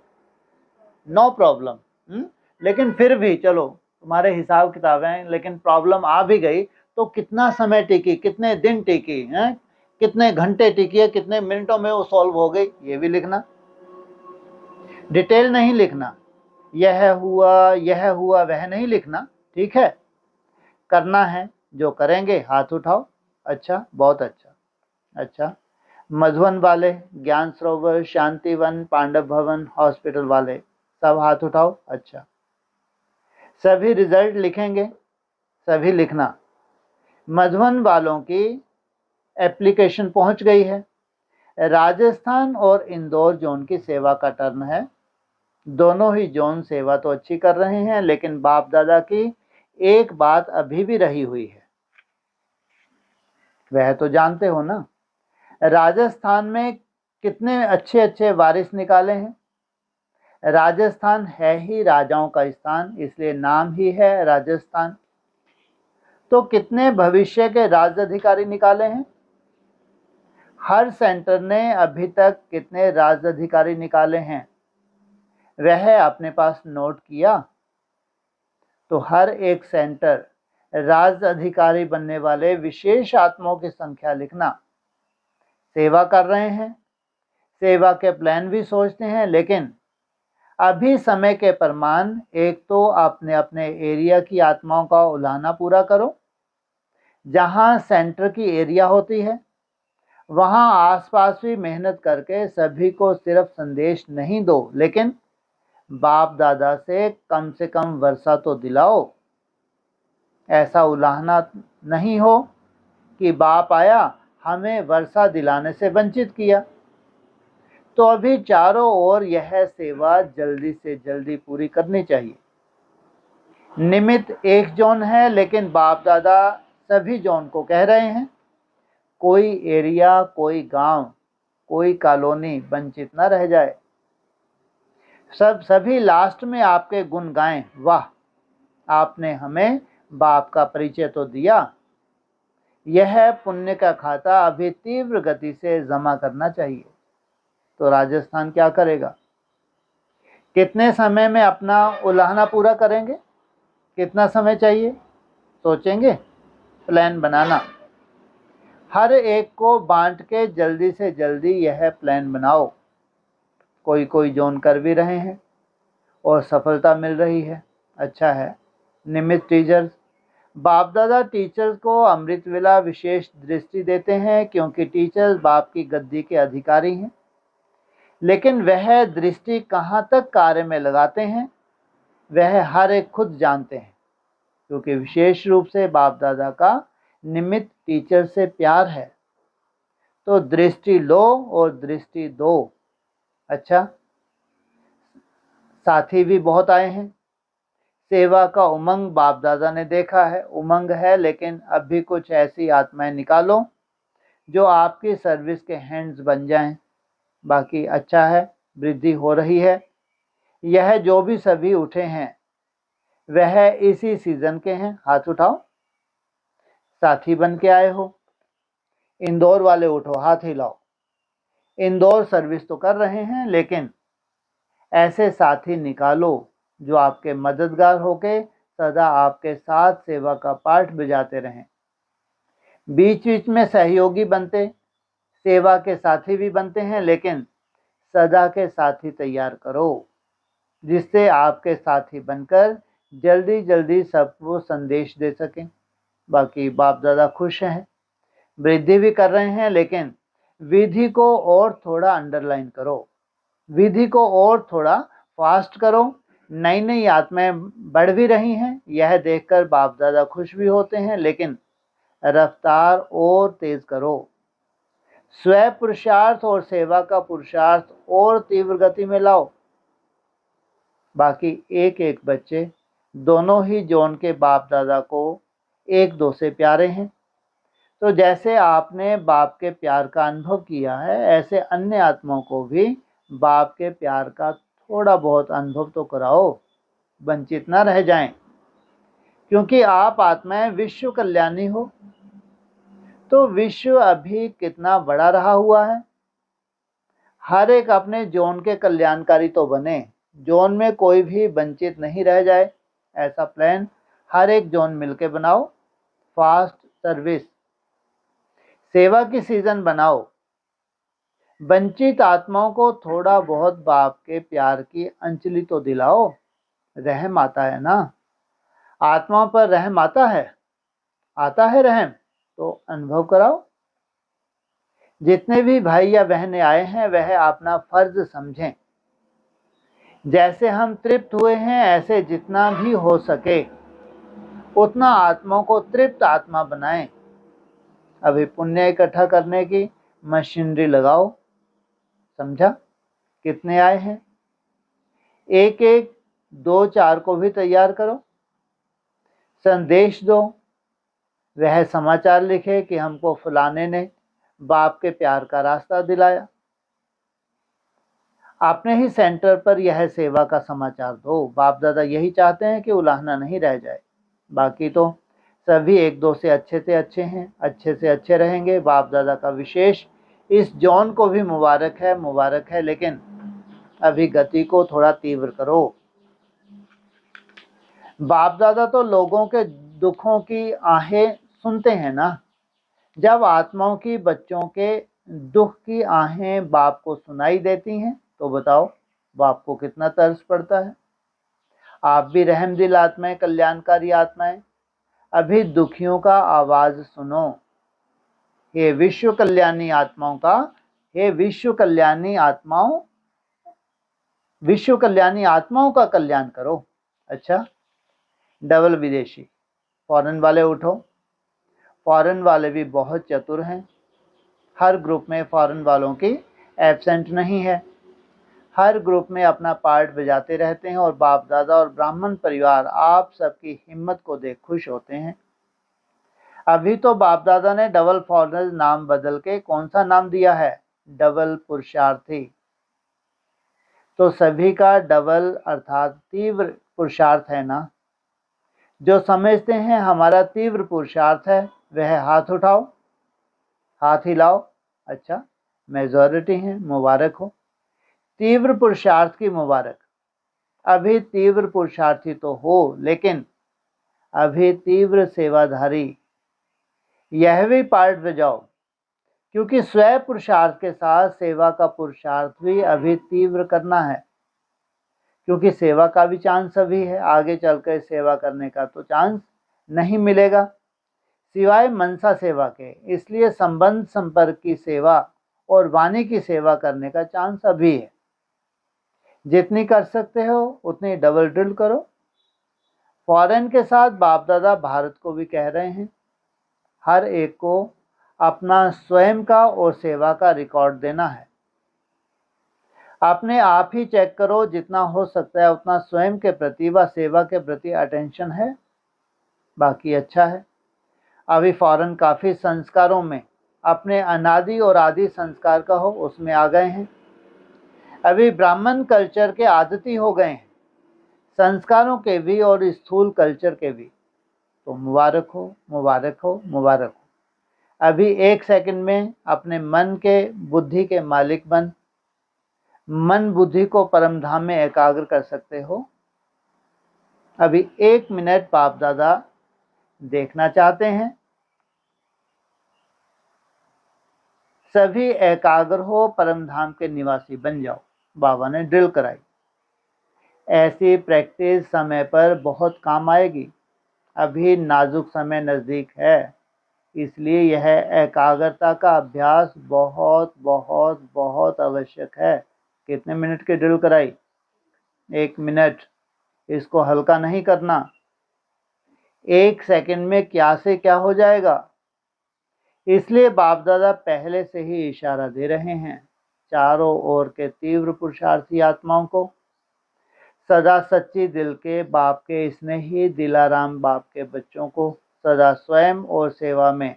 No problem. लेकिन फिर भी चलो तुम्हारे हिसाब किताब हैं, लेकिन प्रॉब्लम आ भी गई तो कितना समय टिकी, कितने दिन टिकी है, कितने घंटे टिकी है, कितने मिनटों में वो सॉल्व हो गई, ये भी लिखना। डिटेल नहीं लिखना, यह हुआ वह नहीं लिखना। ठीक है, करना है जो करेंगे हाथ उठाओ। अच्छा, बहुत अच्छा। अच्छा, मधुवन वाले, ज्ञान सरोवर, शांतिवन, पांडव भवन, हॉस्पिटल वाले सब हाथ उठाओ। अच्छा, सभी रिजल्ट लिखेंगे, सभी लिखना। मधुवन वालों की एप्लीकेशन पहुंच गई है। राजस्थान और इंदौर जोन की सेवा का टर्न है। दोनों ही जोन सेवा तो अच्छी कर रहे हैं, लेकिन बाप दादा की एक बात अभी भी रही हुई है, वह तो जानते हो ना। राजस्थान में कितने अच्छे अच्छे वारिस निकाले हैं। राजस्थान है ही राजाओं का स्थान, इसलिए नाम ही है राजस्थान। तो कितने भविष्य के राजअधिकारी निकाले हैं। हर सेंटर ने अभी तक कितने राजअधिकारी निकाले हैं वह अपने पास नोट किया। तो हर एक सेंटर राज अधिकारी बनने वाले विशेष आत्माओं की संख्या लिखना। सेवा कर रहे हैं, सेवा के प्लान भी सोचते हैं, लेकिन अभी समय के प्रमाण एक तो अपने अपने एरिया की आत्माओं का उलाहना पूरा करो। जहां सेंटर की एरिया होती है वहां आसपास भी मेहनत करके सभी को सिर्फ संदेश नहीं दो, लेकिन बाप दादा से कम वर्षा तो दिलाओ। ऐसा उलाहना नहीं हो कि बाप आया हमें वर्षा दिलाने से वंचित किया। तो अभी चारों ओर यह सेवा जल्दी से जल्दी पूरी करनी चाहिए। निमित्त एक जोन है, लेकिन बाप दादा सभी जोन को कह रहे हैं कोई एरिया, कोई गांव, कोई कॉलोनी वंचित न रह जाए। सभी लास्ट में आपके गुण गाएं, वाह आपने हमें बाप का परिचय तो दिया। यह पुण्य का खाता अभी तीव्र गति से जमा करना चाहिए। तो राजस्थान क्या करेगा? कितने समय में अपना उलाहना पूरा करेंगे? कितना समय चाहिए? सोचेंगे, प्लान बनाना। हर एक को बांट के जल्दी से जल्दी यह प्लान बनाओ। कोई जोन कर भी रहे हैं और सफलता मिल रही है, अच्छा है। निमित्त टीचर्स, बाप दादा टीचर्स को अमृत वेला विशेष दृष्टि देते हैं, क्योंकि टीचर्स बाप की गद्दी के अधिकारी हैं। लेकिन वह दृष्टि कहाँ तक कार्य में लगाते हैं वह हर एक खुद जानते हैं, क्योंकि विशेष रूप से बाप दादा का निमित्त टीचर से प्यार है। तो दृष्टि लो और दृष्टि दो। अच्छा, साथी भी बहुत आए हैं। सेवा का उमंग बाप दादा ने देखा है, उमंग है, लेकिन अब भी कुछ ऐसी आत्माएं निकालो जो आपकी सर्विस के हैंड्स बन जाएं। बाकी अच्छा है, वृद्धि हो रही है। यह जो भी सभी उठे हैं वह इसी सीजन के हैं। हाथ उठाओ, साथी बन के आए हो। इंदौर वाले उठो, हाथ हिलाओ। इंदौर सर्विस तो कर रहे हैं, लेकिन ऐसे साथी निकालो जो आपके मददगार होके सदा आपके साथ सेवा का पाठ बजाते रहें। बीच बीच में सहयोगी बनते, सेवा के साथी भी बनते हैं, लेकिन सदा के साथी तैयार करो जिससे आपके साथी बनकर जल्दी जल्दी सबको संदेश दे सकें। बाकी बाप दादा खुश हैं, वृद्धि भी कर रहे हैं, लेकिन विधि को और थोड़ा अंडरलाइन करो, विधि को और थोड़ा फास्ट करो। नई नई आत्माएं बढ़ भी रही हैं, यह देखकर बाप दादा खुश भी होते हैं, लेकिन रफ्तार और तेज करो। स्व पुरुषार्थ और सेवा का पुरुषार्थ और तीव्र गति में लाओ। बाकी एक एक बच्चे दोनों ही जोन के बाप दादा को एक दो से प्यारे हैं। तो जैसे आपने बाप के प्यार का अनुभव किया है, ऐसे अन्य आत्माओं को भी बाप के प्यार का थोड़ा बहुत अनुभव तो कराओ, वंचित ना रह जाएं, क्योंकि आप आत्माएं विश्व कल्याणी हो। तो विश्व अभी कितना बड़ा रहा हुआ है। हर एक अपने जोन के कल्याणकारी तो बने, जोन में कोई भी वंचित नहीं रह जाए, ऐसा प्लान हर एक जोन मिलके बनाओ। फास्ट सर्विस, सेवा की सीजन बनाओ। वंचित आत्माओं को थोड़ा बहुत बाप के प्यार की अंजलि तो दिलाओ। रहम आता है ना, आत्माओं पर रहम आता है रहम, तो अनुभव कराओ। जितने भी भाई या बहनें आए हैं वह अपना फर्ज समझें। जैसे हम तृप्त हुए हैं, ऐसे जितना भी हो सके उतना आत्माओं को तृप्त आत्मा बनाएं। अभी पुण्य इकट्ठा करने की मशीनरी लगाओ। समझा? कितने आए हैं? एक एक दो चार को भी तैयार करो, संदेश दो। वह समाचार लिखे कि हमको फलाने ने बाप के प्यार का रास्ता दिलाया। अपने ही सेंटर पर यह सेवा का समाचार दो। बाप दादा यही चाहते हैं कि उलाहना नहीं रह जाए। बाकी तो सभी एक दो से अच्छे हैं, अच्छे से अच्छे रहेंगे। बाप दादा का विशेष इस जॉन को भी मुबारक है, लेकिन अभी गति को थोड़ा तीव्र करो। बाप दादा तो लोगों के दुखों की आहें सुनते हैं ना, जब आत्माओं की बच्चों के दुख की आहें बाप को सुनाई देती हैं तो बताओ बाप को कितना तरस पड़ता है। आप भी रहमदिल आत्माएं, कल्याणकारी आत्माएं, अभी दुखियों का आवाज सुनो। हे विश्व कल्याणी आत्माओं का, हे विश्व कल्याणी आत्माओं, विश्व कल्याणी आत्माओं का कल्याण करो। अच्छा, डबल विदेशी, फॉरेन वाले उठो। फॉरेन वाले भी बहुत चतुर हैं। हर ग्रुप में फॉरेन वालों की एब्सेंट नहीं है। हर ग्रुप में अपना पार्ट बजाते रहते हैं और बाप दादा और ब्राह्मण परिवार आप सबकी हिम्मत को देख खुश होते हैं। अभी तो बाप दादा ने डबल फॉरेनर नाम बदल के कौन सा नाम दिया है? डबल पुरुषार्थी। तो सभी का डबल अर्थात तीव्र पुरुषार्थ है ना। जो समझते हैं हमारा तीव्र पुरुषार्थ है वह हाथ उठाओ, हाथ हिलाओ। अच्छा, मेजॉरिटी है, मुबारक हो। तीव्र पुरुषार्थ की मुबारक। अभी तीव्र पुरुषार्थी तो हो, लेकिन अभी तीव्र सेवाधारी, यह भी पार्ट बजाओ, क्योंकि स्वयं पुरुषार्थ के साथ सेवा का पुरुषार्थ भी अभी तीव्र करना है। क्योंकि सेवा का भी चांस अभी है, आगे चलकर सेवा करने का तो चांस नहीं मिलेगा सिवाय मनसा सेवा के। इसलिए संबंध संपर्क की सेवा और वाणी की सेवा करने का चांस अभी है। जितनी कर सकते हो उतनी डबल ड्रिल करो। फॉरेन के साथ बाप दादा भारत को भी कह रहे हैं, हर एक को अपना स्वयं का और सेवा का रिकॉर्ड देना है। अपने आप ही चेक करो, जितना हो सकता है उतना स्वयं के प्रति व सेवा के प्रति अटेंशन है, बाकी अच्छा है। अभी फॉरेन काफ़ी संस्कारों में अपने अनादि और आदि संस्कार का हो उसमें आ गए हैं। अभी ब्राह्मण कल्चर के आदती हो गए हैं, संस्कारों के भी और स्थूल कल्चर के भी। तो मुबारक हो, मुबारक हो, मुबारक हो। अभी एक सेकंड में अपने मन के बुद्धि के मालिक बन मन बुद्धि को परम धाम में एकाग्र कर सकते हो। अभी 1 मिनट बाप दादा देखना चाहते हैं सभी एकाग्र हो, परम धाम के निवासी बन जाओ। बाबा ने ड्रिल कराई। ऐसी प्रैक्टिस समय पर बहुत काम आएगी। अभी नाजुक समय नज़दीक है, इसलिए यह एकाग्रता का अभ्यास बहुत बहुत बहुत आवश्यक है। कितने मिनट की ड्रिल कराई? 1 मिनट। इसको हल्का नहीं करना। 1 सेकंड में क्या से क्या हो जाएगा। इसलिए बाप दादा पहले से ही इशारा दे रहे हैं चारों ओर के तीव्र पुरुषार्थी आत्माओं को, सदा सच्ची दिल के बाप के स्नेही दिलाराम बाप के बच्चों को, सदा स्वयं और सेवा में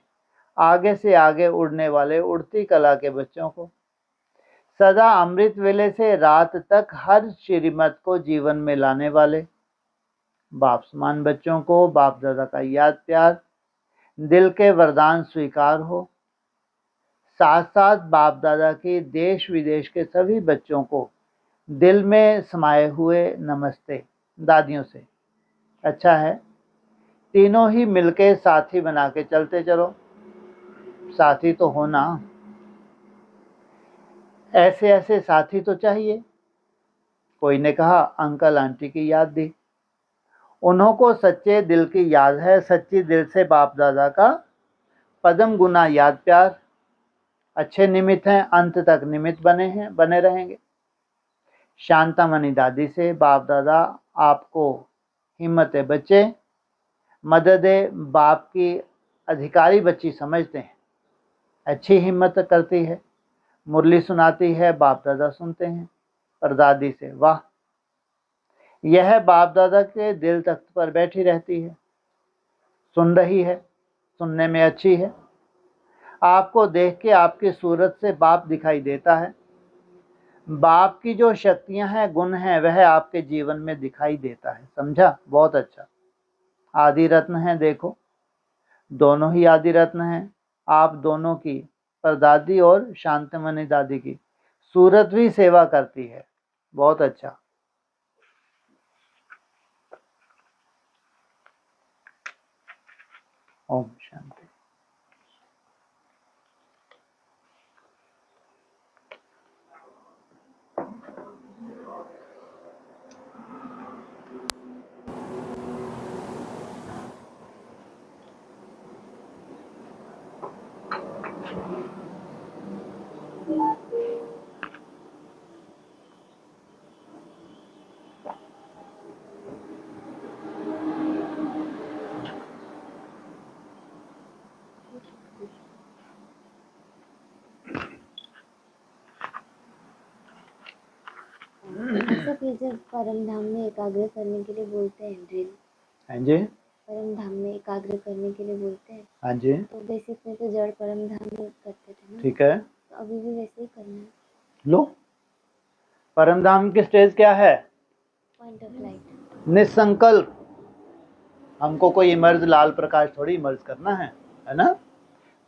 आगे से आगे उड़ने वाले उड़ती कला के बच्चों को, सदा अमृत वेले से रात तक हर श्रीमत को जीवन में लाने वाले बाप समान बच्चों को बाप दादा का याद प्यार, दिल के वरदान स्वीकार हो। साथ साथ बाप दादा के देश विदेश के सभी बच्चों को दिल में समाये हुए नमस्ते दादियों से। अच्छा है, तीनों ही मिलके साथी बना के चलते चलो। साथी तो होना, ऐसे ऐसे साथी तो चाहिए। कोई ने कहा अंकल आंटी की याद दी, उन्हों को सच्चे दिल की याद है, सच्ची दिल से बाप दादा का पदम गुना याद प्यार। अच्छे निमित्त हैं, अंत तक निमित्त बने रहेंगे। शांतामणि दादी से बाप दादा आपको हिम्मत बच्चे, मदद बाप की अधिकारी बच्ची समझते हैं। अच्छी हिम्मत करती है, मुरली सुनाती है, बाप दादा सुनते हैं। पर दादी से वाह, यह बाप दादा के दिल तख्त पर बैठी रहती है, सुन रही है, सुनने में अच्छी है। आपको देख के आपकी सूरत से बाप दिखाई देता है। बाप की जो शक्तियां हैं, गुण हैं, वह आपके जीवन में दिखाई देता है। समझा? बहुत अच्छा। आदि रत्न हैं, देखो दोनों ही आदि रत्न हैं। आप दोनों की, पर दादी और शांतमणि दादी की सूरत भी सेवा करती है। बहुत अच्छा। ओम शांति। सब ये जब परम धाम में एकाग्र करने के लिए बोलते हैं ड्रिल, हाँ जी, परम धाम में एकाग्र करने के लिए बोलते हैं, हाँ जी, तो बेसिक में तो जड़ परम धाम में करते थे ना, ठीक है। तो अभी भी वैसे ही करना है। लो, परम धाम की स्टेज क्या है? पॉइंट ऑफ लाइट, निसंकल्प। हमको कोई इमर्ज लाल प्रकाश थोड़ी इमर्ज करना है ना।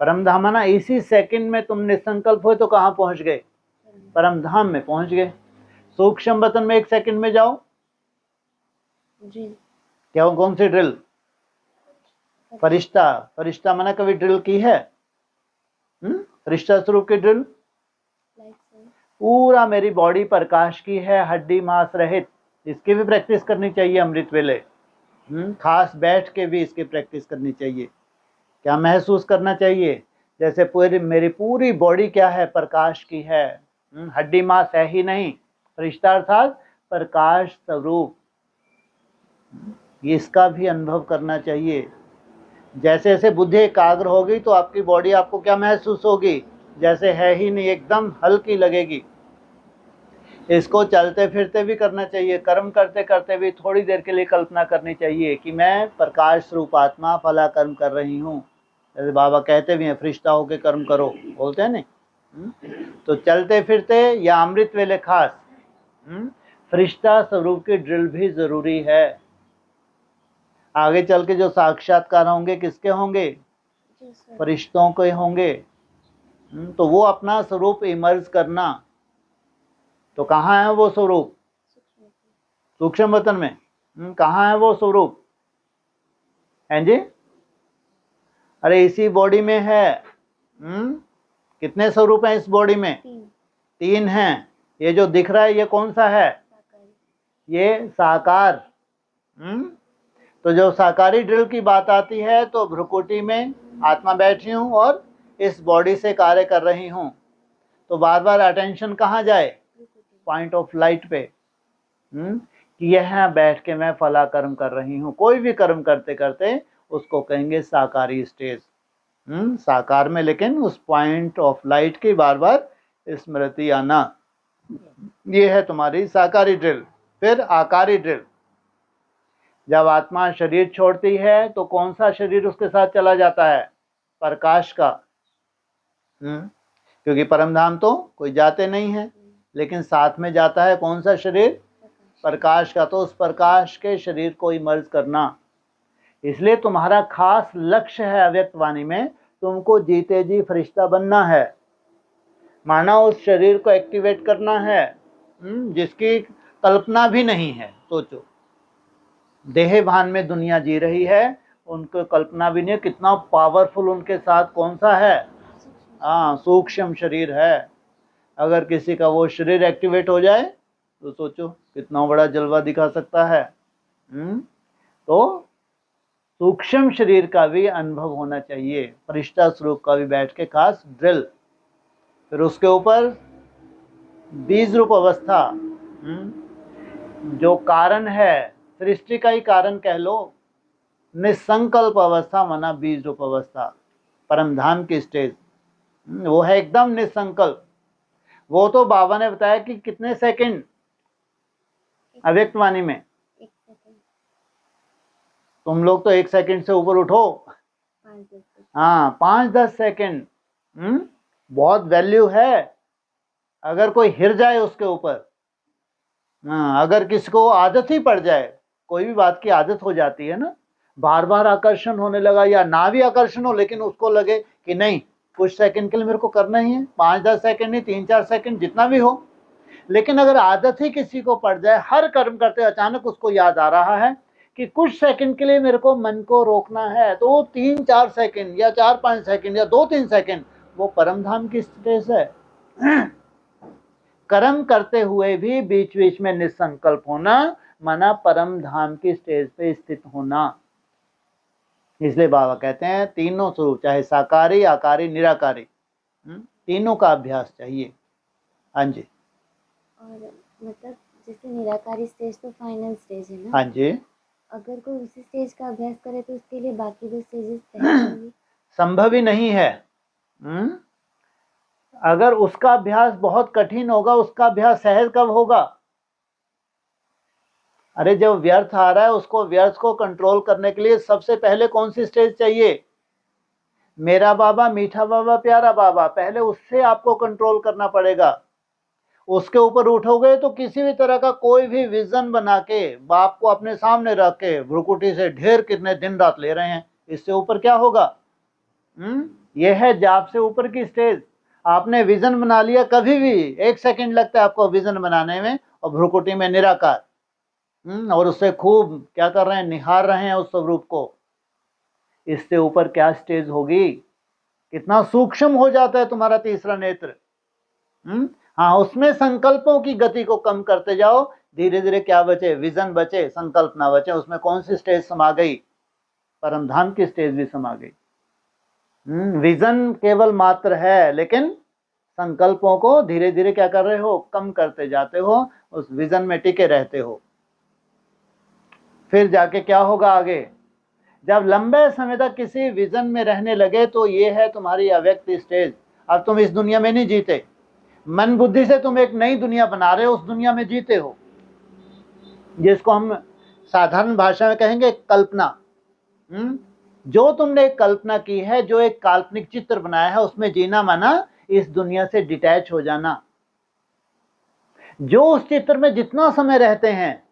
परम धाम ना, इसी सेकंड में तुम निसंकल्प हुए तो कहाँ पहुंच गए? परम धाम में पहुंच गए। सूक्ष्म वतन में 1 सेकंड में जाओ। ड्रिल, क्या कौन सी ड्रिल? फरिश्ता। फरिश्ता माना कभी ड्रिल की है? फरिश्ता स्वरूप की ड्रिल। लाइट से पूरा मेरी बॉडी प्रकाश की है, हड्डी मांस रहित। इसकी भी प्रैक्टिस करनी चाहिए अमृत वेले। खास बैठ के भी इसकी प्रैक्टिस करनी चाहिए। क्या महसूस करना चाहिए? जैसे पूरी मेरी पूरी बॉडी क्या है? प्रकाश की है। हड्डी मांस है ही नहीं। फरिश्ता अर्थात प्रकाश स्वरूप। इसका भी अनुभव करना चाहिए। जैसे जैसे बुद्धि एकाग्र होगी तो आपकी बॉडी आपको क्या महसूस होगी? जैसे है ही नहीं, एकदम हल्की लगेगी। इसको चलते फिरते भी करना चाहिए। कर्म करते करते भी थोड़ी देर के लिए कल्पना करनी चाहिए कि मैं प्रकाश स्वरूप आत्मा फला कर्म कर रही हूँ। जैसे बाबा कहते भी हैं, फरिश्ता होके कर्म करो, बोलते हैं नहीं। तो चलते फिरते या अमृत वेले खास फरिश्ता स्वरूप की ड्रिल भी जरूरी है। आगे चल के जो साक्षात्कार होंगे किसके होंगे? फरिश्तों के होंगे। तो वो अपना स्वरूप इमर्ज करना। तो कहाँ है वो स्वरूप? सूक्ष्म वतन में। कहाँ है वो स्वरूप? हैं जी? अरे इसी बॉडी में है। कितने स्वरूप हैं इस बॉडी में? 3 हैं। ये जो दिख रहा है ये कौन सा है? ये साकार। तो जो साकारी ड्रिल की बात आती है तो भ्रुकुटी में आत्मा बैठी हूँ और इस बॉडी से कार्य कर रही हूँ। तो बार बार अटेंशन कहाँ जाए? पॉइंट ऑफ लाइट पे। कि यह बैठ के मैं फला कर्म कर रही हूँ। कोई भी कर्म करते करते उसको कहेंगे साकारी स्टेज। साकार में, लेकिन उस पॉइंट ऑफ लाइट की बार बार स्मृति आना, ये है तुम्हारी साकारी ड्रिल। फिर आकारी ड्रिल। जब आत्मा शरीर छोड़ती है तो कौन सा शरीर उसके साथ चला जाता है? प्रकाश का। क्योंकि परमधाम तो कोई जाते नहीं है, लेकिन साथ में जाता है कौन सा शरीर? प्रकाश का। तो उस प्रकाश के शरीर को इमर्ज करना। इसलिए तुम्हारा खास लक्ष्य है अव्यक्त वाणी में, तुमको जीते जी फरिश्ता बनना है। माना उस शरीर को एक्टिवेट करना है जिसकी कल्पना भी नहीं है। सोचो, देह भान में दुनिया जी रही है, उनको कल्पना भी नहीं है कितना पावरफुल उनके साथ कौन सा है? सूक्ष्म शरीर है। अगर किसी का वो शरीर एक्टिवेट हो जाए तो सोचो कितना बड़ा जलवा दिखा सकता है। तो सूक्ष्म शरीर का भी अनुभव होना चाहिए। फरिश्ता स्वरूप का भी बैठ के खास ड्रिल। फिर उसके ऊपर बीज रूप अवस्था, जो कारण है, सृष्टि का ही कारण कह लो। निसंकल्प अवस्था माना बीज रूप अवस्था, परमधाम की स्टेज। वो है एकदम निसंकल्प। वो तो बाबा ने बताया कि कितने सेकंड अव्यक्त वाणी में? तुम लोग तो 1 सेकंड से ऊपर उठो। 5-10 सेकंड बहुत वैल्यू है। अगर कोई हिर जाए उसके ऊपर, अगर किसी को आदत ही पड़ जाए, कोई भी बात की आदत हो जाती है ना, बार बार आकर्षण होने लगा या ना भी आकर्षण हो, लेकिन उसको लगे कि नहीं कुछ सेकंड के लिए मेरे को करना ही है, 5-10 सेकंड नहीं, 3-4 सेकंड जितना भी हो। लेकिन अगर आदत ही किसी को पड़ जाए, हर कर्म करते अचानक उसको याद आ रहा है कि कुछ सेकंड के लिए मेरे को मन को रोकना है, तो वो 3-4 सेकंड या 4-5 सेकंड या 2-3 सेकंड वो परम धाम की स्टेज है। कर्म करते हुए भी बीच बीच में निसंकल्प होना माना परम धाम की स्टेज पे स्थित होना। इसलिए बाबा कहते हैं तीनों स्वरूप, चाहे साकारी, आकारी, निराकारी, तीनों का अभ्यास चाहिए। हाँ जी। और मतलब जैसे निराकारी स्टेज तो फाइनल स्टेज है ना। हाँ जी। अगर कोई उसी स्टेज का अभ्यास करे तो उसके लिए बाकी 2 स्टेजेस पहचानेंगे संभव ही नहीं है। अगर उसका अभ्यास बहुत कठिन होगा, उसका अभ्यास सहज कब होगा? अरे जब व्यर्थ आ रहा है, उसको व्यर्थ को कंट्रोल करने के लिए सबसे पहले कौन सी स्टेज चाहिए? मेरा बाबा, मीठा बाबा, प्यारा बाबा, पहले उससे आपको कंट्रोल करना पड़ेगा। उसके ऊपर उठोगे तो किसी भी तरह का कोई भी विजन बना के बाप को अपने सामने रख के भ्रुकुटी से ढेर कितने दिन रात ले रहे हैं, इससे ऊपर क्या होगा? यह है जाप से ऊपर की स्टेज। आपने विजन बना लिया, कभी भी 1 सेकंड लगता है आपको विजन बनाने में, और भ्रुकुटी में निराकार, और उससे खूब क्या कर रहे हैं, निहार रहे हैं उस स्वरूप को। इससे ऊपर क्या स्टेज होगी? कितना सूक्ष्म हो जाता है तुम्हारा तीसरा नेत्र। हाँ, उसमें संकल्पों की गति को कम करते जाओ, धीरे धीरे क्या बचे? विजन बचे, संकल्प ना बचे। उसमें कौन सी स्टेज समा गई? परमधाम की स्टेज भी समा गई। विजन केवल मात्र है, लेकिन संकल्पों को धीरे धीरे क्या कर रहे हो? कम करते जाते हो, उस विजन में टिके रहते हो। फिर जाके क्या होगा आगे? जब लंबे समय तक किसी विजन में रहने लगे तो ये है तुम्हारी अव्यक्त स्टेज। अब तुम इस दुनिया में नहीं जीते, मन बुद्धि से तुम एक नई दुनिया बना रहे हो, उस दुनिया में जीते हो, जिसको हम साधारण भाषा में कहेंगे कल्पना। जो तुमने एक कल्पना की है, जो एक काल्पनिक चित्र बनाया है, उसमें जीना माना इस दुनिया से डिटैच हो जाना। जो उस चित्र में जितना समय रहते हैं,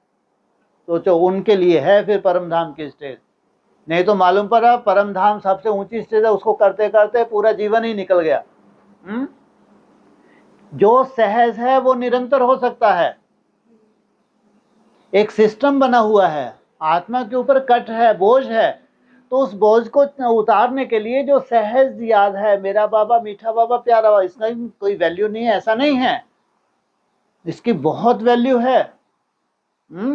सोचो उनके लिए है फिर परमधाम की स्टेज। नहीं तो मालूम पड़ा परमधाम सबसे ऊंची स्टेज है, उसको करते करते पूरा जीवन ही निकल गया। जो सहज है वो निरंतर हो सकता है। एक सिस्टम बना हुआ है, आत्मा के ऊपर कट है, बोझ है, तो उस बोझ को उतारने के लिए जो सहज याद है, मेरा बाबा, मीठा बाबा, प्यारा बाबा, इसका कोई वैल्यू नहीं है, ऐसा नहीं है। इसकी बहुत वैल्यू है।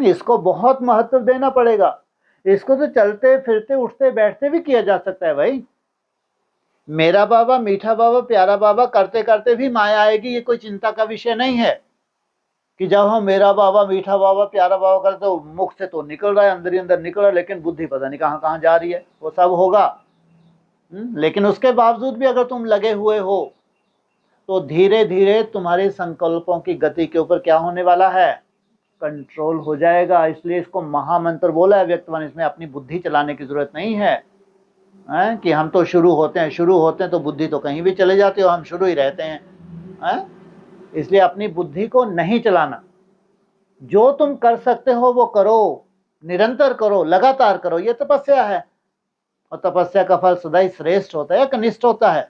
इसको बहुत महत्व देना पड़ेगा। इसको तो चलते फिरते उठते बैठते भी किया जा सकता है भाई। मेरा बाबा, मीठा बाबा, प्यारा बाबा करते करते भी माया आएगी, ये कोई चिंता का विषय नहीं है कि जब हम मेरा बाबा, मीठा बाबा, प्यारा बाबा करते तो मुख से तो निकल रहा है, अंदर ही अंदर निकल रहा है, लेकिन बुद्धि पता नहीं कहाँ कहाँ जा रही है। वो सब होगा, लेकिन उसके बावजूद भी अगर तुम लगे हुए हो तो धीरे धीरे तुम्हारे संकल्पों की गति के ऊपर क्या होने वाला है? कंट्रोल हो जाएगा। इसलिए इसको महामंत्र बोला है व्यक्तवान। इसमें अपनी बुद्धि चलाने की जरूरत नहीं है, कि हम तो शुरू होते हैं तो बुद्धि तो कहीं भी चले जाती हो, हम शुरू ही रहते हैं। इसलिए अपनी बुद्धि को नहीं चलाना। जो तुम कर सकते हो वो करो, निरंतर करो, लगातार करो, ये तपस्या है। और तपस्या का फल सदा ही श्रेष्ठ होता है या कनिष्ठ होता है?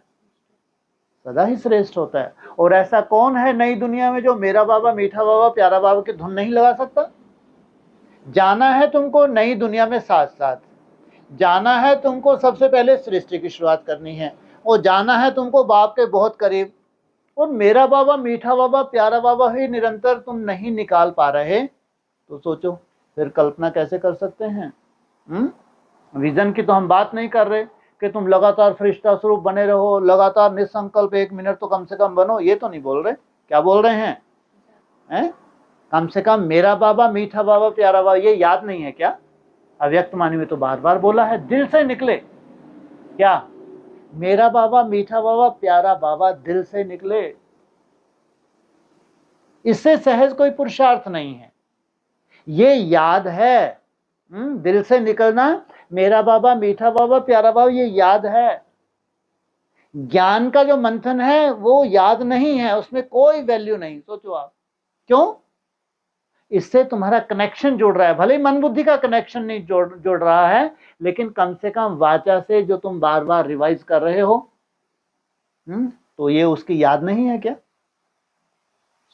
सदा ही श्रेष्ठ होता है। और ऐसा कौन है नई दुनिया में जो मेरा बाबा, मीठा बाबा, प्यारा बाबा की धुन नहीं लगा सकता? जाना है तुमको नई दुनिया में, साथ साथ जाना है तुमको, सबसे पहले सृष्टि की शुरुआत करनी है, और जाना है तुमको बाप के बहुत करीब। और मेरा बाबा, मीठा बाबा, प्यारा बाबा ही निरंतर तुम नहीं निकाल पा रहे, तो सोचो फिर कल्पना कैसे कर सकते हैं? विजन की तो हम बात नहीं कर रहे कि तुम लगातार फरिश्ता स्वरूप बने रहो, लगातार निसंकल्प 1 मिनट तो कम से कम बनो, ये तो नहीं बोल रहे। क्या बोल रहे हैं? कम से कम मेरा बाबा, मीठा बाबा, प्यारा बाबा ये याद नहीं है क्या? अव्यक्त वाणी में तो बार बार बोला है, दिल से निकले। क्या मेरा बाबा, मीठा बाबा, प्यारा बाबा दिल से निकले। इससे सहज कोई पुरुषार्थ नहीं है, ये याद है। दिल से निकलना, मेरा बाबा, मीठा बाबा, प्यारा बाबा, ये याद है। ज्ञान का जो मंथन है वो याद नहीं है, उसमें कोई वैल्यू नहीं। सोचो आप, क्यों? इससे तुम्हारा कनेक्शन जुड़ रहा है, भले ही मन बुद्धि का कनेक्शन नहीं जुड़ रहा है, लेकिन कम से कम वाचा से जो तुम बार बार रिवाइज कर रहे हो, तो ये उसकी याद नहीं है क्या?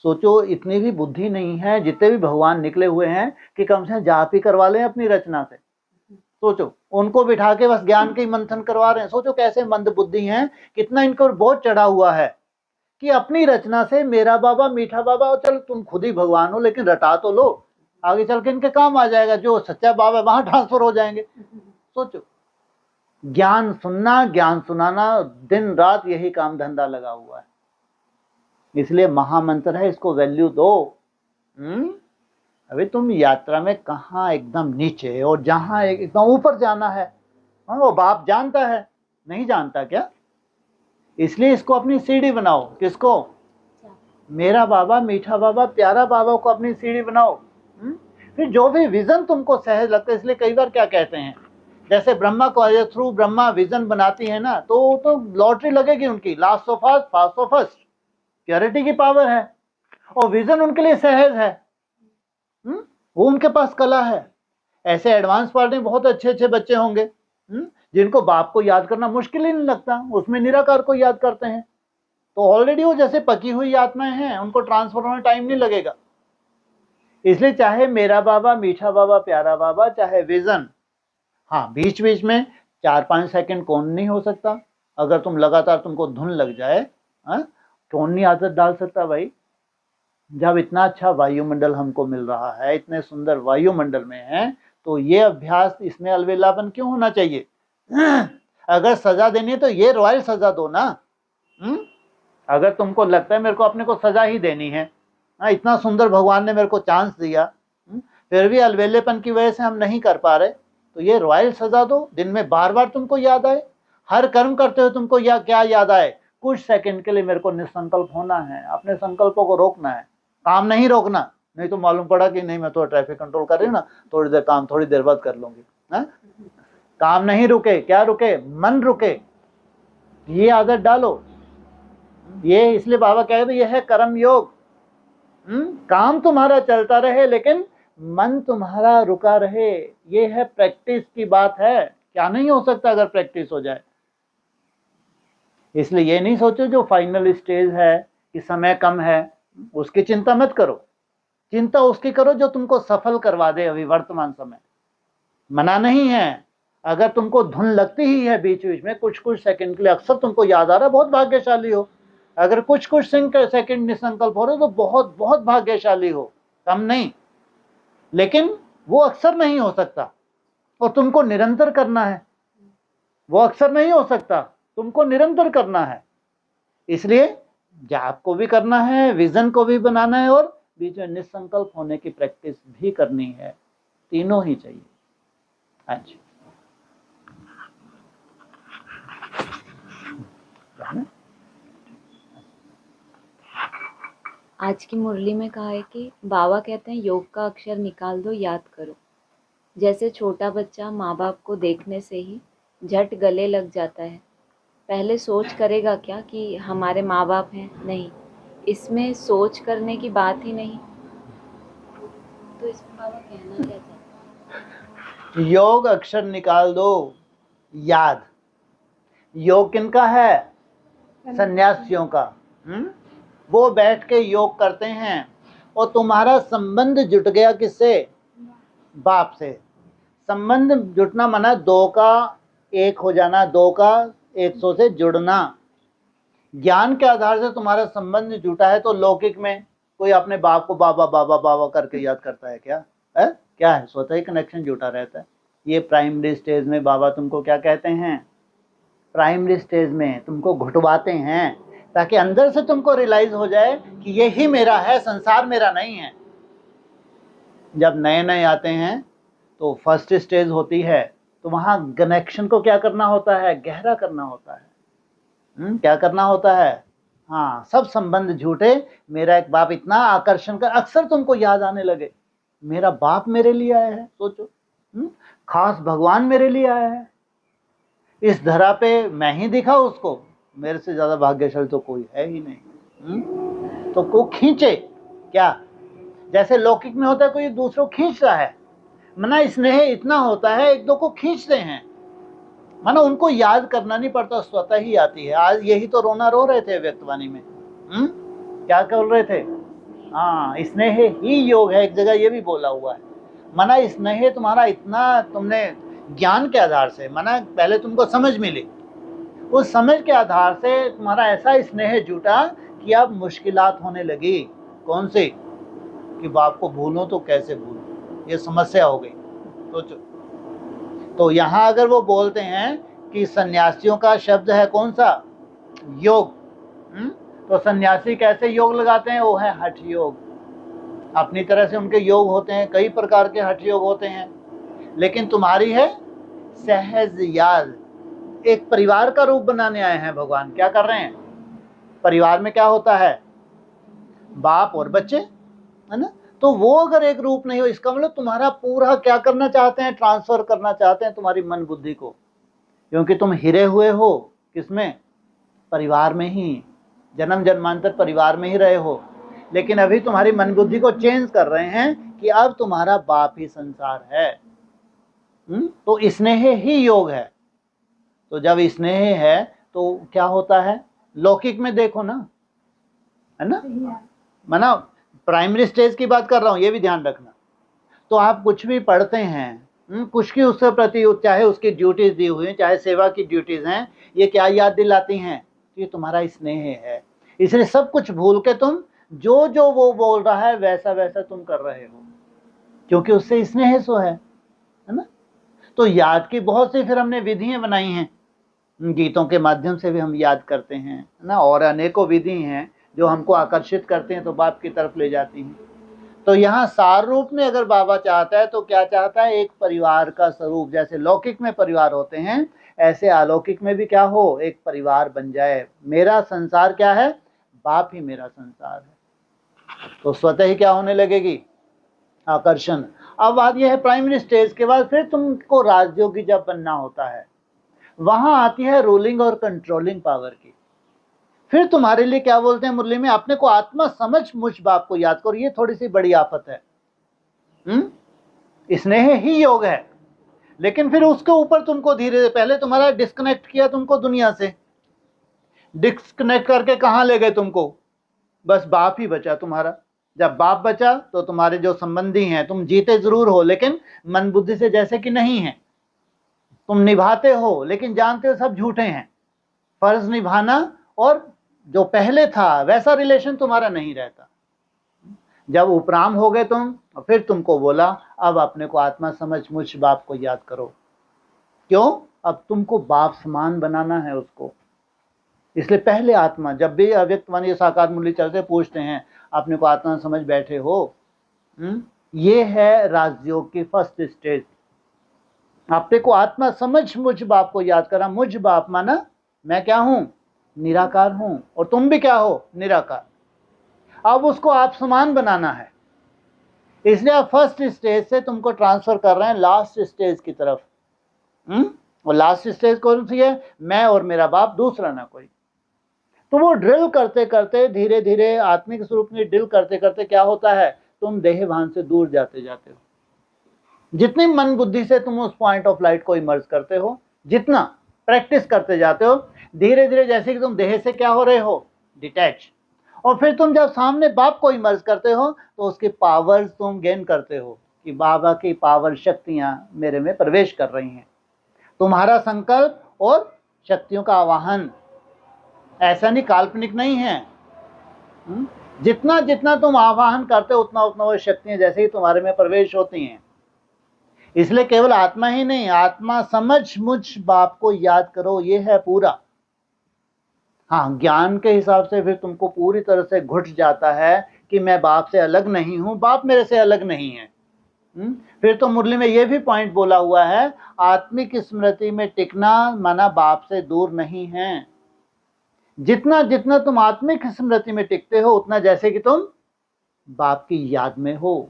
सोचो इतनी भी बुद्धि नहीं है जितने भी भगवान निकले हुए हैं कि कम से कम जाप ही करवा लें अपनी रचना से। सोचो उनको बिठा के बस ज्ञान के मंथन करवा रहे हैं। सोचो कैसे मंद बुद्धि हैं, कितना इनको बहुत चढ़ा हुआ है कि अपनी रचना से मेरा बाबा मीठा बाबा, चलो तुम खुद ही भगवान हो लेकिन रटा तो लो, आगे चल के इनके काम आ जाएगा, जो सच्चा बाबा वहां ट्रांसफर हो जाएंगे। सोचो ज्ञान सुनना ज्ञान सुनाना, दिन रात यही काम धंधा लगा हुआ है। इसलिए महामंत्र है, इसको वैल्यू दो। अभी तुम यात्रा में कहाँ एकदम नीचे और जहां एकदम ऊपर जाना है, वो बाप जानता है, नहीं जानता क्या? इसलिए इसको अपनी सीढ़ी बनाओ। किसको? मेरा बाबा मीठा बाबा प्यारा बाबा को अपनी सीढ़ी बनाओ। फिर जो भी विजन तुमको सहज लगता है, इसलिए कई बार क्या कहते हैं, जैसे ब्रह्मा को थ्रू ब्रह्मा विजन बनाती है ना, तो लॉटरी लगेगी उनकी, last of first fast of first, purity की पावर है और विजन उनके लिए सहज है। वो उनके पास कला है। ऐसे एडवांस पार्टी में बहुत अच्छे अच्छे बच्चे होंगे जिनको बाप को याद करना मुश्किल ही नहीं लगता, उसमें निराकार को याद करते हैं, तो ऑलरेडी वो जैसे पकी हुई आत्माएं हैं, उनको ट्रांसफर होने टाइम नहीं लगेगा। इसलिए चाहे मेरा बाबा मीठा बाबा प्यारा बाबा, चाहे विजन, हाँ बीच बीच में 4-5 सेकंड कौन नहीं हो सकता। अगर तुम लगातार तुमको धुन लग जाए, कौन नहीं आदत डाल सकता भाई। जब इतना अच्छा वायुमंडल हमको मिल रहा है, इतने सुंदर वायुमंडल में है, तो ये अभ्यास, इसमें अलवेलापन क्यों होना चाहिए? अगर सजा देनी है तो ये रॉयल सजा दो ना। अगर तुमको लगता है मेरे को अपने को सजा ही देनी है, इतना सुंदर भगवान ने मेरे को चांस दिया, फिर भी अलवेलेपन की वजह से हम नहीं कर पा रहे, तो ये रॉयल सजा दो। दिन में बार बार तुमको याद आए, हर कर्म करते हो तुमको क्या याद आए, कुछ सेकंड के लिए मेरे को निसंकल्प होना है, अपने संकल्पों को रोकना है, काम नहीं रोकना। नहीं तो मालूम पड़ा कि नहीं मैं तो ट्रैफिक कंट्रोल कर रही हूँ ना, थोड़ी देर काम थोड़ी देर बाद कर लूंगी, काम नहीं रुके, क्या रुके? मन रुके। ये आदत डालो। ये इसलिए बाबा कह रहे ये है कर्म योग। काम तुम्हारा चलता रहे लेकिन मन तुम्हारा रुका रहे, ये है प्रैक्टिस की बात है। क्या नहीं हो सकता अगर प्रैक्टिस हो जाए। इसलिए ये नहीं सोचो जो फाइनल स्टेज है कि समय कम है, उसकी चिंता मत करो। चिंता उसकी करो जो तुमको सफल करवा दे अभी वर्तमान समय। मना नहीं है, अगर तुमको धुन लगती ही है बीच बीच में कुछ कुछ सेकंड के लिए, अक्सर तुमको याद आ रहा है, बहुत भाग्यशाली हो। अगर कुछ कुछ सेकंड निसंकल्प हो रहे तो बहुत बहुत भाग्यशाली हो, कम नहीं। लेकिन वो अक्सर नहीं हो सकता और तुमको निरंतर करना है। वो अक्सर नहीं हो सकता, तुमको निरंतर करना है। इसलिए जाप को भी करना है, विजन को भी बनाना है और बीच में निसंकल्प होने की प्रैक्टिस भी करनी है। तीनों ही चाहिए। अच्छा, आज की मुरली में कहा है कि बाबा कहते हैं योग का अक्षर निकाल दो, याद करो। जैसे छोटा बच्चा माँ बाप को देखने से ही झट गले लग जाता है, पहले सोच करेगा क्या कि हमारे माँ बाप हैं? नहीं, इसमें सोच करने की बात ही नहीं। तो इसमें बाबा कहना क्या चाहते हैं? योग अक्षर निकाल दो, याद। योग किनका है? सन्यासियों का। वो बैठ के योग करते हैं और तुम्हारा संबंध जुट गया किससे? बाप से। संबंध जुटना माना दो का एक हो जाना, दो का 100 से जुड़ना। ज्ञान के आधार से तुम्हारा संबंध जुटा है, तो लौकिक में कोई अपने बाप को बाबा बाबा बाबा करके याद करता है क्या? है क्या है? स्वतः ही कनेक्शन जुटा रहता है। ये प्राइमरी स्टेज में बाबा तुमको क्या कहते हैं? प्राइमरी स्टेज में तुमको घुटवाते हैं ताकि अंदर से तुमको रियलाइज हो जाए कि ये ही मेरा है, संसार मेरा नहीं है। जब नए नए आते हैं तो फर्स्ट स्टेज होती है, तो वहाँ कनेक्शन को क्या करना होता है? गहरा करना होता है। क्या करना होता है? हाँ, सब संबंध झूठे। मेरा एक बाप इतना आकर्षण कर, अक्सर तुमको याद आने लगे मेरा बाप मेरे लिए आया है। सोचो, खास भगवान मेरे लिए आया है, इस धरा पे मैं ही दिखा उसको, मेरे से ज्यादा भाग्यशाली तो कोई है ही नहीं। तो को खींचे क्या? जैसे लौकिक में होता है कोई दूसरों खींच रहा है, मना स्नेह इतना होता है, एक दो को खींचते हैं, माना उनको याद करना नहीं पड़ता, स्वतः ही आती है। आज यही तो रोना रो रहे थे व्यक्तवाणी में। क्या बोल रहे थे? हाँ, स्नेह ही योग है, एक जगह ये भी बोला हुआ है। माना स्नेह तुम्हारा इतना, तुमने ज्ञान के आधार से, माना पहले तुमको समझ मिली, उस समझ के आधार से तुम्हारा ऐसा स्नेह जुटा कि अब मुश्किलात होने लगी। कौन सी? कि बाप को भूलूं तो कैसे भूलूं, ये समस्या हो गई। तो यहाँ अगर वो बोलते हैं कि सन्यासियों का शब्द है कौन सा? योग। तो सन्यासी कैसे योग लगाते हैं? वो है हठ योग। अपनी तरह से उनके योग होते हैं, कई प्रकार के हठ योग होते हैं, लेकिन तुम्हारी है सहज याद। एक परिवार का रूप बनाने आए हैं भगवान। क्या कर रहे हैं? परिवार में क्या होता है? बाप और बच्चे, है ना? तो वो अगर एक रूप नहीं हो, इसका मतलब तुम्हारा पूरा क्या करना चाहते हैं? ट्रांसफर करना चाहते हैं तुम्हारी मन बुद्धि को, क्योंकि तुम हिरे हुए हो किसमें? परिवार में ही, जन्म जन्मांतर परिवार में ही रहे हो, लेकिन अभी तुम्हारी मन बुद्धि को चेंज कर रहे हैं कि अब तुम्हारा बाप ही संसार है। तो स्नेह ही योग है। तो जब स्नेह है तो क्या होता है? लौकिक में देखो ना, है ना? माना प्राइमरी स्टेज की बात कर रहा हूं, ये भी ध्यान रखना। तो आप कुछ भी पढ़ते हैं, कुछ की उसके प्रति, चाहे उसकी ड्यूटीज दी हुई हैं, चाहे सेवा की ड्यूटीज हैं, ये क्या याद दिलाती हैं? कि तुम्हारा स्नेह है, इसलिए सब कुछ भूल के तुम जो जो वो बोल रहा है वैसा वैसा तुम कर रहे हो, क्योंकि उससे स्नेह सो है ना? तो याद की बहुत सी फिर हमने विधियां बनाई हैं, गीतों के माध्यम से भी हम याद करते हैं, है ना? और अनेकों विधि हैं जो हमको आकर्षित करते हैं, तो बाप की तरफ ले जाती हैं। तो यहाँ सार रूप में अगर बाबा चाहता है तो क्या चाहता है? एक परिवार का स्वरूप, जैसे लौकिक में परिवार होते हैं, ऐसे अलौकिक में भी क्या हो? एक परिवार बन जाए। मेरा संसार क्या है? बाप ही मेरा संसार है। तो स्वतः ही क्या होने लगेगी? आकर्षण। अब बात यह है, प्राइमरी स्टेज के बाद फिर तुमको राजयोगी जब बनना होता है, वहां आती है रूलिंग और कंट्रोलिंग पावर की। फिर तुम्हारे लिए क्या बोलते हैं मुरली में? अपने को आत्मा समझ मुझ बाप को याद करो। ये थोड़ी सी बड़ी आफत है। स्नेह ही योग है, लेकिन फिर उसके ऊपर तुमको धीरे, पहले तुम्हारा डिस्कनेक्ट किया तुमको दुनिया से, डिस्कनेक्ट करके कहां ले गए तुमको? बस बाप ही बचा तुम्हारा। जब बाप बचा तो तुम्हारे जो संबंधी हैं, तुम जीते जरूर हो लेकिन मन बुद्धि से जैसे कि नहीं है। तुम निभाते हो लेकिन जानते हो सब झूठे हैं। फर्ज निभाना और जो पहले था वैसा रिलेशन तुम्हारा नहीं रहता। जब उपराम हो गए तुम, फिर तुमको बोला अब अपने को आत्मा समझ मुझ बाप को याद करो। क्यों? अब तुमको बाप समान बनाना है उसको। इसलिए पहले आत्मा, जब भी अव्यक्त वाणी साकार मुरली चलते पूछते हैं अपने को आत्मा समझ बैठे हो, ये है राजयोग की फर्स्ट स्टेज। अपने को आत्मा समझ मुझ बाप को याद करा। मुझ बाप माना मैं क्या हूं? निराकार हूं, और तुम भी क्या हो? निराकार। अब उसको आप समान बनाना है, इसलिए आप फर्स्ट स्टेज से तुमको ट्रांसफर कर रहे हैं लास्ट स्टेज की तरफ। और लास्ट स्टेज कौन सी है? मैं और मेरा बाप, दूसरा ना कोई। तो वो ड्रिल करते करते धीरे धीरे आत्मिक स्वरूप में ड्रिल करते करते क्या होता है? तुम देह भान से दूर जाते जाते हो। जितनी मन बुद्धि से तुम उस पॉइंट ऑफ लाइट को इमर्ज करते हो, जितना प्रैक्टिस करते जाते हो, धीरे धीरे जैसे कि तुम देह से क्या हो रहे हो? डिटैच। और फिर तुम जब सामने बाप को इमर्ज करते हो तो उसकी पावर्स तुम गेन करते हो कि बाबा की पावर शक्तियां मेरे में प्रवेश कर रही हैं। तुम्हारा संकल्प और शक्तियों का आवाहन ऐसा नहीं, काल्पनिक नहीं है। जितना जितना तुम आवाहन करते हो उतना उतना वो शक्तियां जैसे ही तुम्हारे में प्रवेश होती हैं। इसलिए केवल आत्मा ही नहीं, आत्मा समझ मुझ बाप को याद करो, ये है पूरा। हाँ, ज्ञान के हिसाब से फिर तुमको पूरी तरह से घुट जाता है कि मैं बाप से अलग नहीं हूं, बाप मेरे से अलग नहीं है। फिर तो मुरली में ये भी पॉइंट बोला हुआ है, आत्मिक स्मृति में टिकना माना बाप से दूर नहीं है। जितना जितना तुम आत्मिक स्मृति में टिकते हो उतना जैसे कि तुम बाप की याद में हो।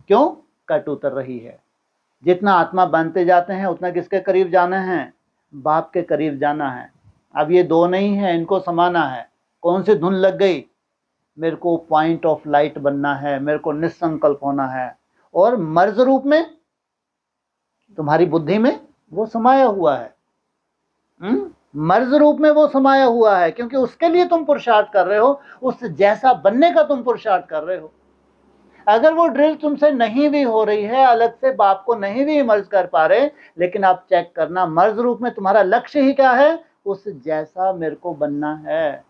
क्यों? कट उतर रही है। जितना आत्मा बनते जाते हैं उतना किसके करीब जाना है? बाप के करीब जाना है। अब ये दो नहीं है, इनको समाना है। कौन सी धुन लग गई? मेरे को पॉइंट ऑफ लाइट बनना है, मेरे को निसंकल्प होना है। और मर्ज रूप में तुम्हारी बुद्धि में वो समाया हुआ है। मर्ज रूप में वो समाया हुआ है, क्योंकि उसके लिए तुम पुरुषार्थ कर रहे हो, उस जैसा बनने का तुम पुरुषार्थ कर रहे हो। अगर वो ड्रिल तुमसे नहीं भी हो रही है, अलग से बाप को नहीं भी इमर्ज कर पा रहे, लेकिन आप चेक करना मर्ज रूप में तुम्हारा लक्ष्य ही क्या है, उस जैसा मेरे को बनना है।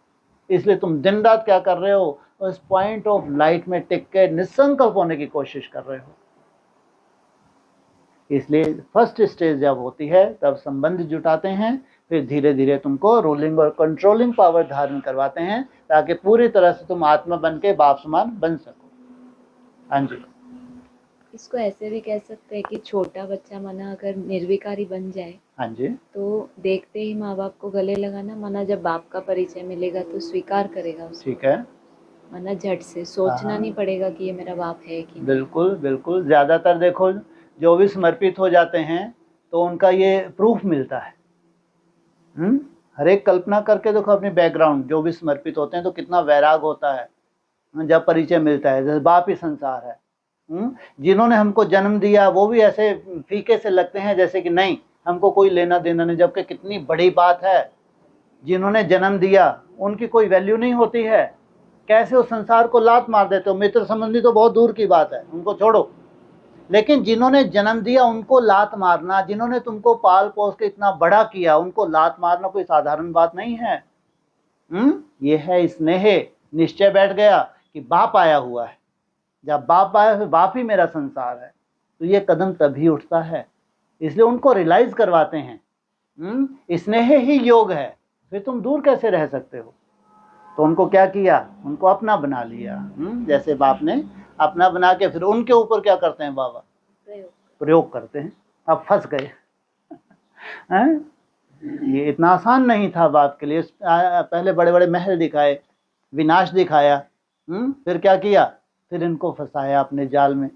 इसलिए तुम दिन रात क्या कर रहे हो, उस पॉइंट ऑफ लाइट में टिक के निसंकल्प होने की कोशिश कर रहे हो। इसलिए फर्स्ट स्टेज जब होती है तब संबंध जुटाते हैं, फिर धीरे धीरे तुमको रूलिंग और कंट्रोलिंग पावर धारण करवाते हैं, ताकि पूरी तरह से तुम आत्मा बन के बाप समान बन सको। हाँ जी। इसको ऐसे भी कह सकते हैं कि छोटा बच्चा माना अगर निर्विकारी बन जाए, हाँ जी, तो देखते ही माँ बाप को गले लगाना, माना जब बाप का परिचय मिलेगा तो स्वीकार करेगा उसको। ठीक है। माना झट से सोचना नहीं पड़ेगा कि ये मेरा बाप है कि नहीं। बिल्कुल बिल्कुल। ज़्यादातर देखो जो भी समर्पित हो जाते हैं तो उनका ये प्रूफ मिलता है। हर एक कल्पना करके देखो अपनी बैकग्राउंड, जो भी समर्पित होते हैं तो कितना वैराग होता है जब परिचय मिलता है, जैसे बाप ही संसार है। जिन्होंने हमको जन्म दिया वो भी ऐसे फीके से लगते हैं जैसे कि नहीं हमको कोई लेना देना नहीं, जबकि कितनी बड़ी बात है। जिन्होंने जन्म दिया उनकी कोई वैल्यू नहीं होती है, कैसे उस संसार को लात मार देते हो। मित्र संबंधी तो बहुत दूर की बात है, उनको छोड़ो, लेकिन जिन्होंने जन्म दिया उनको लात मारना, जिन्होंने तुमको पाल पोस के इतना बड़ा किया उनको लात मारना कोई साधारण बात नहीं है। ये है स्नेह, निश्चय बैठ गया कि बाप आया हुआ है, जब बाप आया फिर बाप ही मेरा संसार है, तो ये कदम तभी उठता है। इसलिए उनको रियलाइज करवाते हैं स्नेह ही योग है, फिर तुम दूर कैसे रह सकते हो। तो उनको क्या किया, उनको अपना बना लिया। जैसे बाप ने अपना बना के फिर उनके ऊपर क्या करते हैं बाबा, प्रयोग करते हैं। अब फंस गए हैं? ये इतना आसान नहीं था बाप के लिए। पहले बड़े बड़े महल दिखाए, विनाश दिखाया, फिर क्या किया, फिर इनको फंसाया अपने जाल में,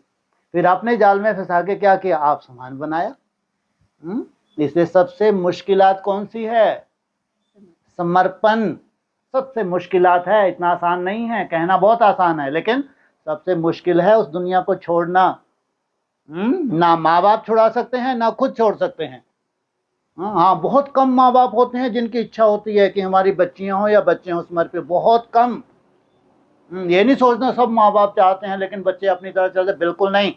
फिर अपने जाल में फंसा के क्या किया, आप समान बनाया। इसलिए सबसे मुश्किलात कौन सी है, समर्पण सबसे मुश्किलात है। इतना आसान नहीं है, कहना बहुत आसान है, लेकिन सबसे मुश्किल है उस दुनिया को छोड़ना। ना माँ बाप छुड़ा सकते हैं, ना खुद छोड़ सकते हैं। हाँ, बहुत कम माँ बाप होते हैं जिनकी इच्छा होती है कि हमारी बच्चियां हो या बच्चे हों समर्पित, बहुत कम। ये नहीं सोचना सब माँ बाप चाहते हैं लेकिन बच्चे अपनी तरह चलते, बिल्कुल नहीं,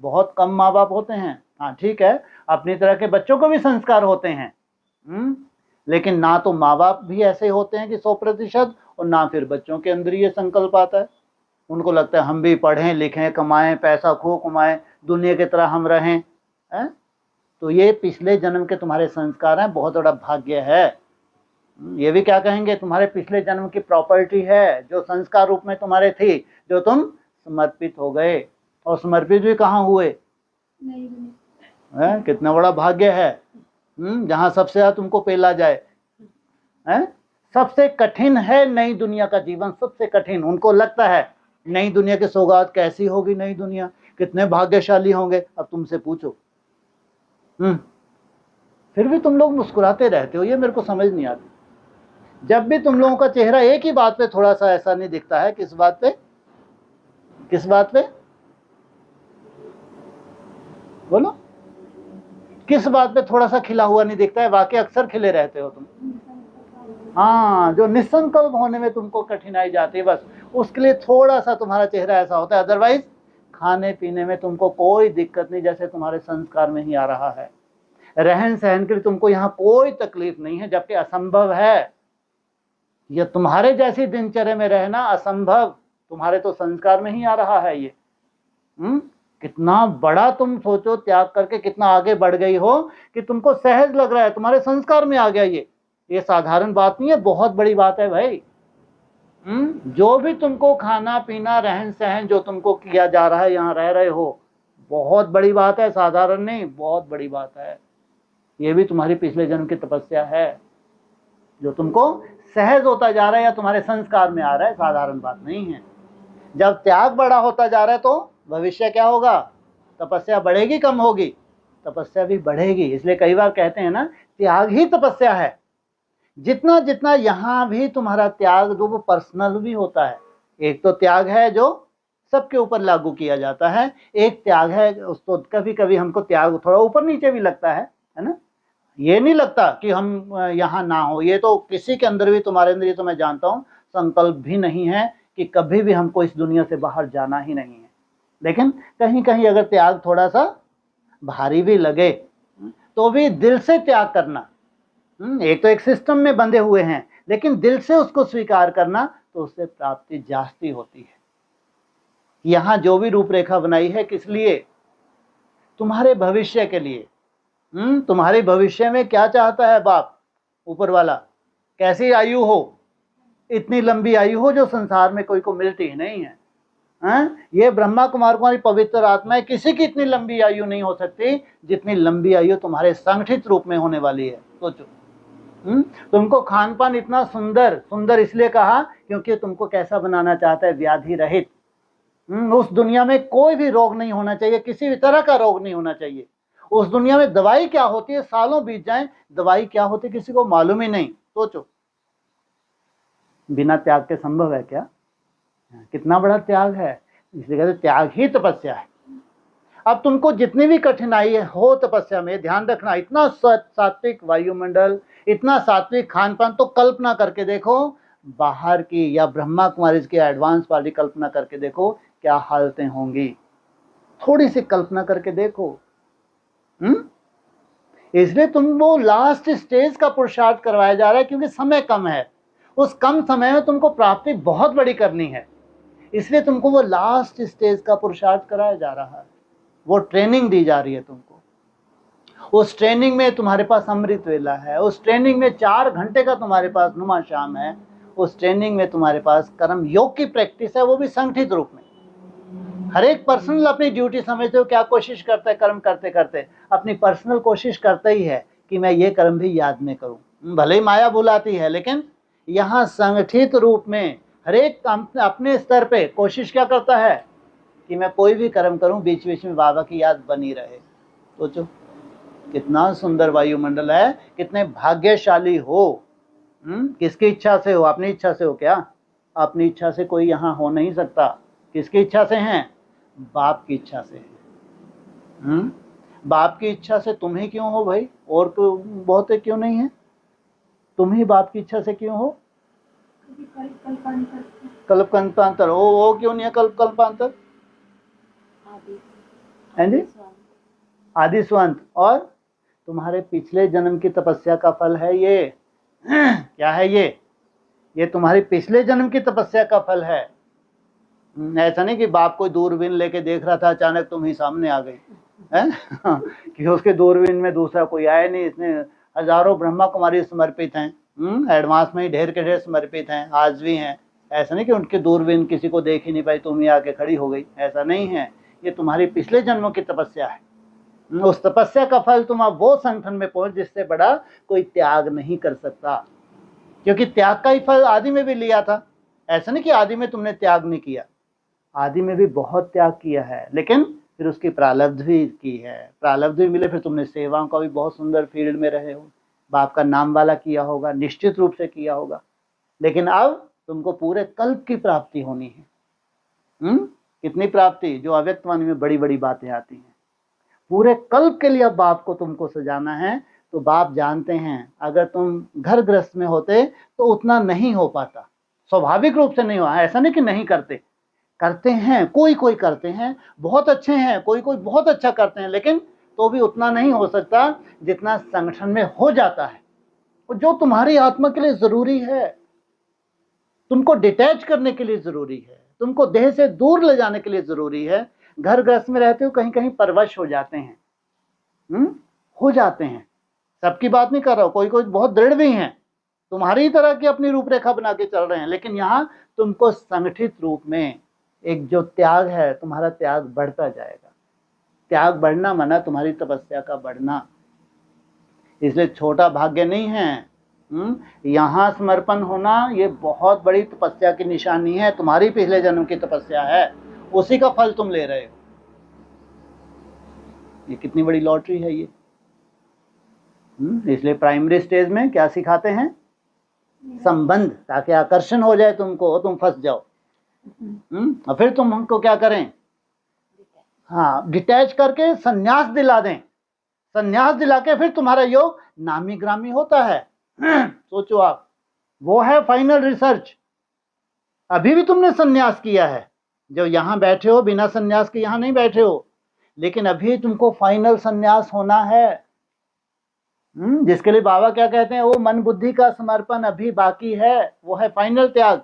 बहुत कम माँ बाप होते हैं। हाँ ठीक है, अपनी तरह के बच्चों को भी संस्कार होते हैं, लेकिन ना तो माँ बाप भी ऐसे होते हैं कि 100%, और ना फिर बच्चों के अंदर ये संकल्प आता है। उनको लगता है हम भी पढ़ें लिखें कमाएं, पैसा खूब कमाएं, दुनिया की तरह हम रहें। तो ये पिछले जन्म के तुम्हारे संस्कार हैं, बहुत बड़ा भाग्य है। ये भी क्या कहेंगे, तुम्हारे पिछले जन्म की प्रॉपर्टी है जो संस्कार रूप में तुम्हारे थी, जो तुम समर्पित हो गए। और समर्पित भी कहाँ हुए, कितना बड़ा भाग्य है। जहाँ सबसे ज्यादा तुमको पेला जाए। सबसे कठिन है नई दुनिया का जीवन, सबसे कठिन। उनको लगता है नई दुनिया की सौगात कैसी होगी, नई दुनिया कितने भाग्यशाली होंगे। अब तुमसे पूछो, फिर भी तुम लोग मुस्कुराते रहते हो, ये मेरे को समझ नहीं आती। जब भी तुम लोगों का चेहरा एक ही बात पे थोड़ा सा ऐसा नहीं दिखता है, किस बात पे, किस बात पे बोलो, किस बात पे थोड़ा सा खिला हुआ नहीं दिखता है, बाकी अक्सर खिले रहते हो तुम। हाँ, जो निसंकल्प होने में तुमको कठिनाई जाती है, बस उसके लिए थोड़ा सा तुम्हारा चेहरा ऐसा होता है। अदरवाइज खाने पीने में तुमको कोई दिक्कत नहीं, जैसे तुम्हारे संस्कार में ही आ रहा है। रहन सहन के लिए तुमको यहाँ कोई तकलीफ नहीं है, जबकि असंभव है। ये तुम्हारे जैसी दिनचर्या में रहना असंभव, तुम्हारे तो संस्कार में ही आ रहा है ये। कितना बड़ा तुम सोचो, त्याग करके कितना आगे बढ़ गई हो कि तुमको सहज लग रहा है, तुम्हारे संस्कार में आ गया ये साधारण बात नहीं है, बहुत बड़ी बात है भाई। जो भी तुमको खाना पीना रहन सहन जो तुमको किया जा रहा है, यहाँ रह रहे हो, बहुत बड़ी बात है, साधारण नहीं, बहुत बड़ी बात है। ये भी तुम्हारी पिछले जन्म की तपस्या है, जो तुमको सहज होता जा रहा है या तुम्हारे संस्कार में आ रहा है, साधारण बात नहीं है। जब त्याग बड़ा होता जा रहा है तो भविष्य क्या होगा, तपस्या बढ़ेगी कम होगी, तपस्या भी बढ़ेगी। इसलिए कई बार कहते हैं ना, त्याग ही तपस्या है। जितना जितना यहाँ भी तुम्हारा त्याग जो वो पर्सनल भी होता है। एक तो त्याग है जो सबके ऊपर लागू किया जाता है, एक त्याग है उसको कभी कभी हमको त्याग थोड़ा ऊपर नीचे भी लगता है ना। ये नहीं लगता कि हम यहाँ ना हो, ये तो किसी के अंदर भी, तुम्हारे अंदर, ये तो मैं जानता हूँ, संकल्प भी नहीं है कि कभी भी हमको इस दुनिया से बाहर जाना ही नहीं है। लेकिन कहीं कहीं अगर त्याग थोड़ा सा भारी भी लगे तो भी दिल से त्याग करना। एक तो एक सिस्टम में बंधे हुए हैं, लेकिन दिल से उसको स्वीकार करना, तो उससे प्राप्ति जास्ती होती है। यहाँ जो भी रूपरेखा बनाई है किस लिए? तुम्हारे भविष्य के लिए। तुम्हारे भविष्य में क्या चाहता है बाप ऊपर वाला? कैसी आयु हो? इतनी लंबी आयु हो जो संसार में कोई को मिलती ही नहीं है। ये ब्रह्मा कुमार कुमारी पवित्र आत्माएं, किसी की इतनी लंबी आयु नहीं हो सकती जितनी लंबी आयु तुम्हारे संगठित रूप में होने वाली है। सोचो, तुमको खान पान इतना सुंदर, सुंदर इसलिए कहा क्योंकि तुमको कैसा बनाना चाहता है? व्याधि रहित। उस दुनिया में कोई भी रोग नहीं होना चाहिए, किसी भी तरह का रोग नहीं होना चाहिए। उस दुनिया में दवाई क्या होती है, सालों बीत जाएं, दवाई क्या होती है किसी को मालूम ही नहीं। सोचो, बिना त्याग के संभव है क्या? कितना बड़ा त्याग है। इसलिए कहते त्याग ही तपस्या है। अब तुमको जितनी भी कठिनाई हो तपस्या में, ध्यान रखना, इतना सात्विक वायुमंडल, इतना सात्विक खान पान, तो कल्पना करके देखो बाहर की, या ब्रह्मा कुमारी की एडवांस वाली कल्पना करके देखो क्या हालतें होंगी। थोड़ी सी कल्पना करके देखो। इसलिए तुम वो लास्ट स्टेज का पुरुषार्थ करवाया जा रहा है, क्योंकि समय कम है। उस कम समय में तुमको प्राप्ति बहुत बड़ी करनी है, इसलिए तुमको वो लास्ट स्टेज का पुरुषार्थ कराया जा रहा है। वो ट्रेनिंग दी जा रही है तुमको। उस ट्रेनिंग में तुम्हारे पास अमृत वेला है, उस ट्रेनिंग में 4 घंटे का तुम्हारे पास नुमा शाम है, उस ट्रेनिंग में तुम्हारे पास कर्म योग की प्रैक्टिस है, वो भी संगठित रूप में। हर एक पर्सनल अपनी ड्यूटी समझते हो, क्या कोशिश करता है कर्म करते करते? अपनी पर्सनल कोशिश करता ही है कि मैं ये कर्म भी याद में करूं। भले ही माया बुलाती है, लेकिन यहाँ संगठित रूप में हर एक अपने स्तर पे कोशिश क्या करता है कि मैं कोई भी कर्म करूं, बीच बीच में बाबा की याद बनी रहे। सोचो कितना सुंदर वायुमंडल है, कितने भाग्यशाली हो। किसकी इच्छा से हो? अपनी इच्छा से हो क्या? अपनी इच्छा से कोई यहाँ हो नहीं सकता। किसकी इच्छा से हैं? बाप की इच्छा से है। बाप की इच्छा से तुम ही क्यों हो भाई? और तो बहुत क्यों नहीं है? तुम ही बाप की इच्छा से क्यों हो? कल्पांतर वो क्यों नहीं है? कल्पांतर है जी, आदि स्वांत। और तुम्हारे पिछले जन्म की तपस्या का फल है ये। क्या है ये तुम्हारी पिछले जन्म की तपस्या का फल है। ऐसा नहीं कि बाप कोई दूरबीन लेके देख रहा था, अचानक तुम ही सामने आ गई है कि उसके दूरबीन में दूसरा कोई आया नहीं। इसने हजारों ब्रह्मा कुमारी समर्पित हैं, एडवांस में ही ढेर के ढेर समर्पित हैं, आज भी हैं। ऐसा नहीं कि उनके दूरबीन किसी को देख ही नहीं पाई, तुम ही आके खड़ी हो गई, ऐसा नहीं है। ये तुम्हारी पिछले जन्मों की तपस्या है। उस तपस्या का फल तुम अब वो संगठन में पहुंच जिससे बड़ा कोई त्याग नहीं कर सकता, क्योंकि त्याग का ही फल आदि में भी लिया था। ऐसा नहीं कि आदि में तुमने त्याग नहीं किया, आदि में भी बहुत त्याग किया है, लेकिन फिर उसकी प्रारब्ध भी की है। प्रारब्ध भी मिले, फिर तुमने सेवाओं का भी बहुत सुंदर फील्ड में रहे हो, बाप का नाम वाला किया होगा, निश्चित रूप से किया होगा। लेकिन अब तुमको पूरे कल्प की प्राप्ति होनी है। कितनी प्राप्ति? जो अव्यक्त वाणी में बड़ी बड़ी बातें आती हैं। पूरे कल्प के लिए अब बाप को तुमको सजाना है। तो बाप जानते हैं अगर तुम घर गृहस्थ में होते तो उतना नहीं हो पाता, स्वाभाविक रूप से नहीं हुआ। ऐसा नहीं कि नहीं करते, करते हैं, कोई कोई करते हैं, बहुत अच्छे हैं, कोई कोई बहुत अच्छा करते हैं, लेकिन तो भी उतना नहीं हो सकता जितना संगठन में हो जाता है। और जो तुम्हारी आत्मा के लिए जरूरी है, तुमको डिटैच करने के लिए जरूरी है, तुमको देह से दूर ले जाने के लिए जरूरी है। घर गृहस्थ में रहते हो, कहीं कहीं परवश हो जाते हैं, हो जाते हैं। सबकी बात नहीं कर रहा हूं, कोई कोई बहुत दृढ़ भी हैं, तुम्हारी ही तरह की अपनी रूपरेखा बना के चल रहे हैं, लेकिन यहाँ तुमको संगठित रूप में एक जो त्याग है, तुम्हारा त्याग बढ़ता जाएगा। त्याग बढ़ना माना तुम्हारी तपस्या का बढ़ना। इसलिए छोटा भाग्य नहीं है। यहाँ समर्पण होना ये बहुत बड़ी तपस्या की निशानी है, तुम्हारी पिछले जन्म की तपस्या है, उसी का फल तुम ले रहे हो। ये कितनी बड़ी लॉटरी है ये। इसलिए प्राइमरी स्टेज में क्या सिखाते हैं? संबंध, ताकि आकर्षण हो जाए तुमको, तुम फंस जाओ। और फिर तुम हमको क्या करें? हाँ, डिटैच करके संन्यास दिला दें। संन्यास दिला के फिर तुम्हारा योग नामी ग्रामी होता है। सोचो आप, वो है फाइनल रिसर्च। अभी भी तुमने संन्यास किया है, जो यहां बैठे हो बिना संन्यास के यहां नहीं बैठे हो, लेकिन अभी तुमको फाइनल संन्यास होना है। जिसके लिए बाबा क्या कहते हैं, वो मन बुद्धि का समर्पण अभी बाकी है, वो है फाइनल त्याग।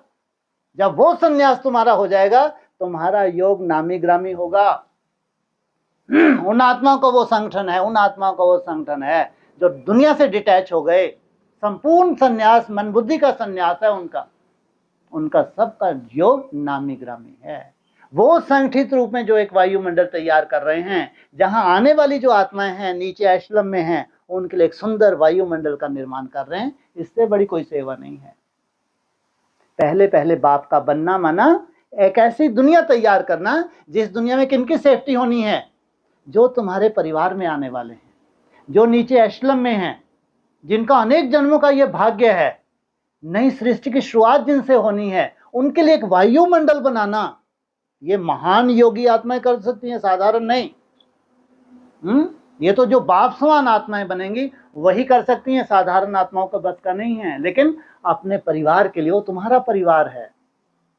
जब वो संन्यास तुम्हारा हो जाएगा, तुम्हारा योग नामी ग्रामी होगा। उन आत्माओं का वो संगठन है, उन आत्माओं का वो संगठन है जो दुनिया से डिटैच हो गए। संपूर्ण संन्यास मन बुद्धि का संन्यास है उनका, उनका सबका योग नामी ग्रामी है। वो संगठित रूप में जो एक वायुमंडल तैयार कर रहे हैं, जहां आने वाली जो आत्माएं हैं नीचे आश्रम में हैं, उनके लिए एक सुंदर वायुमंडल का निर्माण कर रहे हैं। इससे बड़ी कोई सेवा नहीं है। पहले पहले बाप का बनना माना एक ऐसी दुनिया तैयार करना जिस दुनिया में किनकी सेफ्टी होनी है, जो तुम्हारे परिवार में आने वाले हैं, जो नीचे एशलम में हैं, जिनका अनेक जन्मों का ये भाग्य है, नई सृष्टि की शुरुआत जिनसे होनी है, उनके लिए एक वायुमंडल बनाना, ये महान योगी आत्माएं कर सकती हैं, साधारण नहीं। ये तो जो बाप समान आत्माएं बनेंगी वही कर सकती हैं, साधारण आत्माओं का बस का नहीं है। लेकिन अपने परिवार के लिए, वो तुम्हारा परिवार है।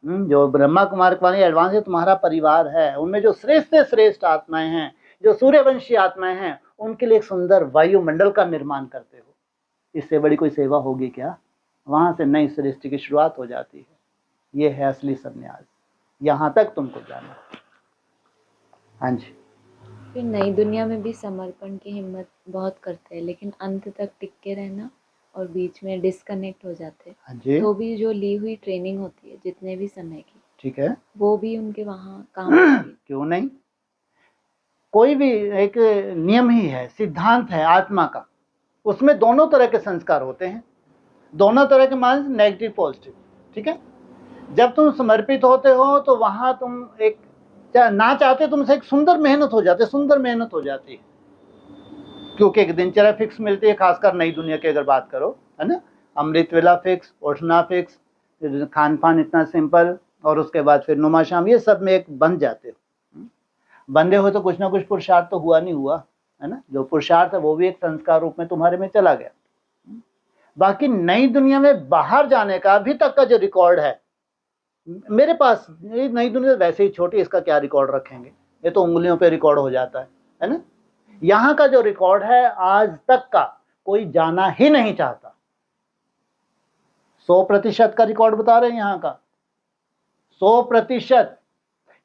जो ब्रह्मा कुमार वाणी एडवांस है तुम्हारा परिवार है, उनमें जो श्रेष्ठ से श्रेष्ठ आत्माएं हैं, जो सूर्यवंशी आत्माएं हैं, उनके लिए एक सुंदर वायुमंडल का निर्माण करते हो। इससे बड़ी कोई सेवा होगी क्या? वहां से नई सृष्टि की शुरुआत हो जाती है। ये है असली संन्यास, यहां तक तुमको जाना। हाँ जी। फिर नई दुनिया में भी समर्पण की हिम्मत बहुत करते हैं, लेकिन अंत तक टिक के रहना और बीच में डिस्कनेक्ट हो जाते हैं। हाँ जी। तो भी जो ली हुई ट्रेनिंग होती है जितने भी समय की, ठीक है, वो भी उनके वहाँ काम आती है। क्यों नहीं? कोई भी एक नियम ही है, सिद्धांत है आत्मा का, उसमें दोनों तरह के संस्कार होते हैं, दोनों तरह के मान, नेगेटिव पॉजिटिव। ठीक है, जब तुम समर्पित होते हो तो वहां तुम एक ना चाहते तुमसे एक सुंदर मेहनत हो जाती है, सुंदर मेहनत हो जाती है, क्योंकि एक दिनचर्या फिक्स मिलती है। खासकर नई दुनिया की अगर बात करो, है ना, अमृत वेला फिक्स, उठना फिक्स, खान पान इतना सिंपल, और उसके बाद फिर नुमा शाम, ये सब में एक बंध जाते हो। बंधे हो तो कुछ ना कुछ पुरुषार्थ तो हुआ नहीं हुआ, है ना। जो पुरुषार्थ है वो भी एक संस्कार रूप में तुम्हारे में चला गया। बाकी नई दुनिया में बाहर जाने का अभी तक का जो रिकॉर्ड है मेरे पास, ये नई दुनिया वैसे ही छोटी, इसका क्या रिकॉर्ड रखेंगे, ये तो उंगलियों पे रिकॉर्ड हो जाता है ना। यहाँ का जो रिकॉर्ड है आज तक का, कोई जाना ही नहीं चाहता। 100% का रिकॉर्ड बता रहे हैं यहाँ का, 100%।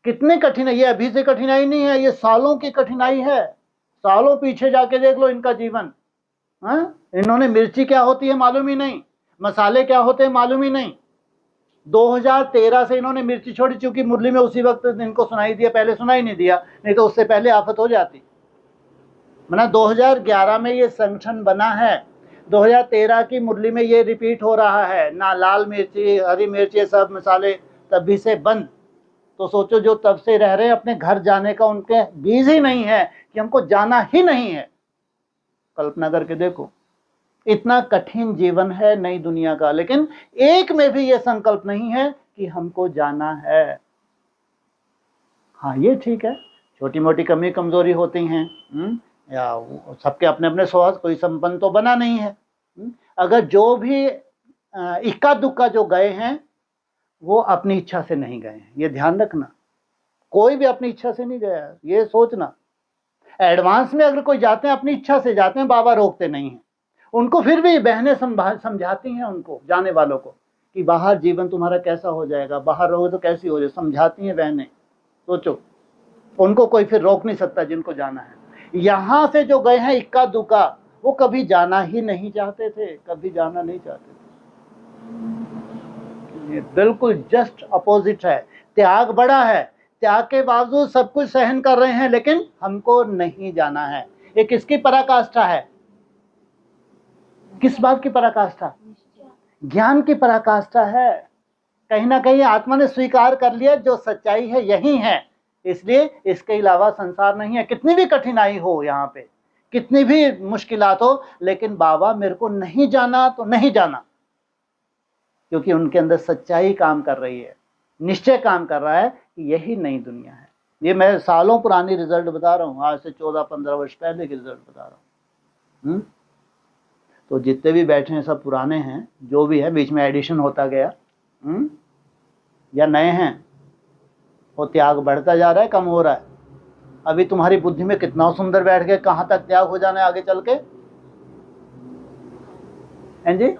कितने कठिनाई, ये अभी से कठिनाई नहीं है, ये सालों की कठिनाई है। सालों पीछे जाके देख लो इनका जीवन। इन्होंने मिर्ची क्या होती है मालूम ही नहीं, मसाले क्या होते हैं मालूम ही नहीं। 2013 से इन्होंने मिर्ची छोड़ी, चूंकि मुरली में उसी वक्त इनको सुनाई दिया, पहले सुनाई नहीं दिया, नहीं तो उससे पहले आफत हो जाती। मना 2011 में ये संगठन बना है, 2013 की मुरली में ये रिपीट हो रहा है ना। लाल मिर्ची, हरी मिर्ची, सब मसाले तभी से बंद। तो सोचो जो तब से रह रहे हैं, अपने घर जाने का उनके बीज ही नहीं है कि हमको जाना ही नहीं है। कल्पना करके देखो, इतना कठिन जीवन है नई दुनिया का, लेकिन एक में भी यह संकल्प नहीं है कि हमको जाना है। हाँ ये ठीक है, छोटी मोटी कमी कमजोरी होती हैं, या सबके अपने अपने स्वभाव, कोई संपन्न तो बना नहीं है। अगर जो भी इक्का दुक्का जो गए हैं वो अपनी इच्छा से नहीं गए हैं, ये ध्यान रखना। कोई भी अपनी इच्छा से नहीं गया, ये सोचना। एडवांस में अगर कोई जाते हैं अपनी इच्छा से जाते हैं, बाबा रोकते नहीं हैं उनको। फिर भी बहनें समझाती हैं उनको, जाने वालों को, कि बाहर जीवन तुम्हारा कैसा हो जाएगा, बाहर रहोगे तो कैसी हो जाए, समझाती हैं बहनें। सोचो, उनको कोई फिर रोक नहीं सकता जिनको जाना है। यहाँ से जो गए हैं इक्का दुक्का, वो कभी जाना ही नहीं चाहते थे, कभी जाना नहीं चाहते थे। ये बिल्कुल जस्ट अपोजिट है। त्याग बड़ा है, त्याग के बावजूद सब कुछ सहन कर रहे हैं, लेकिन हमको नहीं जाना है। ये किसकी पराकाष्ठा है? किस बात की पराकाष्ठा? ज्ञान की पराकाष्ठा है। कहीं ना कहीं आत्मा ने स्वीकार कर लिया जो सच्चाई है यही है, इसलिए इसके अलावा संसार नहीं है। कितनी भी कठिनाई हो यहाँ पे, कितनी भी मुश्किलात हो, लेकिन बाबा मेरे को नहीं जाना तो नहीं जाना, क्योंकि उनके अंदर सच्चाई काम कर रही है, निश्चय काम कर रहा है कि यही नई दुनिया है। ये मैं सालों पुरानी रिजल्ट बता रहा हूँ, आज से 14-15 वर्ष पहले की रिजल्ट बता रहा हूँ। तो जितने भी बैठे हैं सब पुराने हैं, जो भी है बीच में एडिशन होता गया, या नए हैं, वो त्याग बढ़ता जा रहा है, कम हो रहा है? अभी तुम्हारी बुद्धि में कितना सुंदर बैठ गया, कहाँ तक त्याग हो जाना है आगे चल के? हैं जी?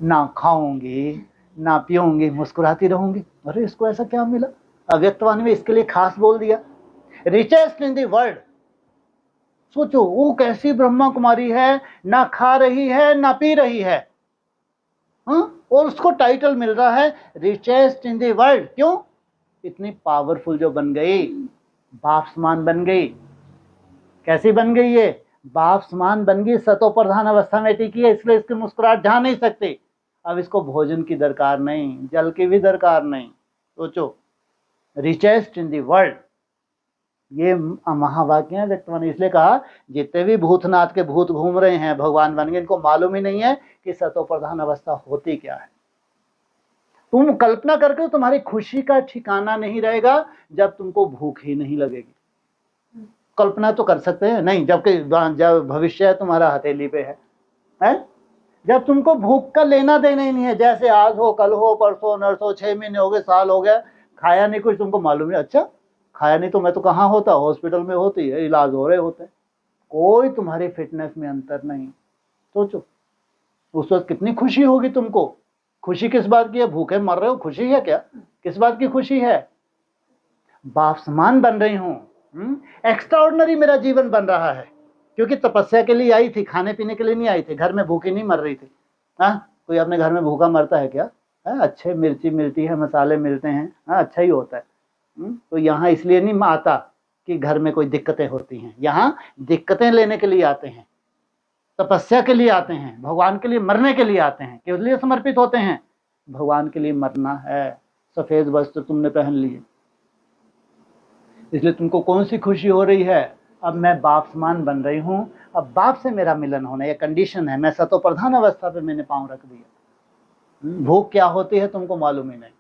ना खाऊंगी ना पीऊंगी, मुस्कुराती रहूंगी। अरे इसको ऐसा क्या मिला? अव्यक्तवाणी में इसके लिए खास बोल दिया, रिचेस्ट इन द वर्ल्ड। सोचो वो कैसी ब्रह्मा कुमारी है, ना खा रही है ना पी रही है, और उसको टाइटल मिल रहा है रिचेस्ट इन द वर्ल्ड। क्यों? इतनी पावरफुल जो बन गई, बाप समान बन गई। कैसी बन गई ये? बाप समान बन गई, सतो प्रधान अवस्था में टिकी है, इसलिए इसकी मुस्कुराहट जा नहीं सकती। अब इसको भोजन की दरकार नहीं, जल की भी दरकार नहीं। सोचो, रिचेस्ट इन द वर्ल्ड, ये महावाक्य है व्यक्तवाणी। इसलिए कहा जितने भी भूतनाथ के भूत घूम रहे हैं भगवान बन गए, इनको मालूम ही नहीं है कि सतो प्रधान अवस्था होती क्या है। तुम कल्पना करके तुम्हारी खुशी का ठिकाना नहीं रहेगा जब तुमको भूख ही नहीं लगेगी। कल्पना तो कर सकते हैं नहीं, जबकि जब भविष्य तुम्हारा हथेली पे है? जब तुमको भूख का लेना देना ही नहीं है, जैसे आज हो कल हो परसों नरसों 6 महीने हो गए, साल हो गया, खाया नहीं कुछ, तुमको मालूम नहीं। अच्छा खाया नहीं तो मैं तो कहाँ होता, हॉस्पिटल में होती है, इलाज हो रहे होते, कोई तुम्हारी फिटनेस में अंतर नहीं। सोचो उस वक्त कितनी खुशी होगी तुमको। खुशी किस बात की है? भूखे मर रहे हो, खुशी है क्या? किस बात की खुशी है? बाप समान बन रही हूँ, एक्स्ट्राऑर्डिनरी मेरा जीवन बन रहा है, क्योंकि तपस्या के लिए आई थी, खाने पीने के लिए नहीं आई थी। घर में भूखी नहीं मर रही थी। कोई अपने घर में भूखा मरता है क्या? अच्छे मिर्ची मिलती है, मसाले मिलते हैं, अच्छा ही होता है। तो यहाँ इसलिए नहीं आता कि घर में कोई दिक्कतें होती हैं, यहाँ दिक्कतें लेने के लिए आते हैं, तपस्या के लिए आते हैं, भगवान के लिए मरने के लिए आते हैं। किस लिए समर्पित होते हैं? भगवान के लिए मरना है। सफेद वस्त्र तुमने पहन लिए, इसलिए तुमको कौन सी खुशी हो रही है? अब मैं बाप समान बन रही हूँ, अब बाप से मेरा मिलन होना, ये कंडीशन है। मैं सतो प्रधान अवस्था पे मैंने पांव रख दिया। भूख क्या होती है तुमको मालूम ही नहीं।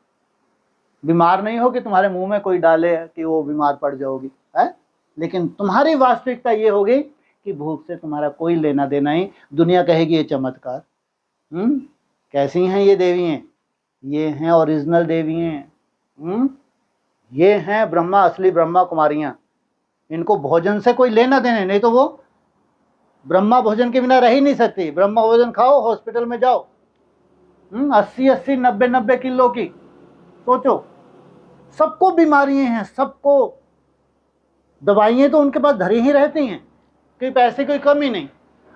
बीमार नहीं हो कि तुम्हारे मुंह में कोई डाले कि वो बीमार पड़ जाओगी, है? लेकिन तुम्हारी वास्तविकता ये होगी कि भूख से तुम्हारा कोई लेना देना ही। दुनिया कहेगी ये चमत्कार, कैसी हैं ये देवियाँ? ये हैं ओरिजिनल देवियाँ, ये हैं ब्रह्मा, असली ब्रह्मा कुमारियाँ। इनको भोजन से कोई लेना देना नहीं, तो वो ब्रह्मा भोजन के बिना रह ही नहीं सकती। ब्रह्मा भोजन खाओ, हॉस्पिटल में जाओ, 80-80 90-90 किलो की। सोचो सबको बीमारियां हैं, सबको दवाइयाँ तो उनके पास धरी ही रहती हैं, कोई पैसे कोई कमी नहीं।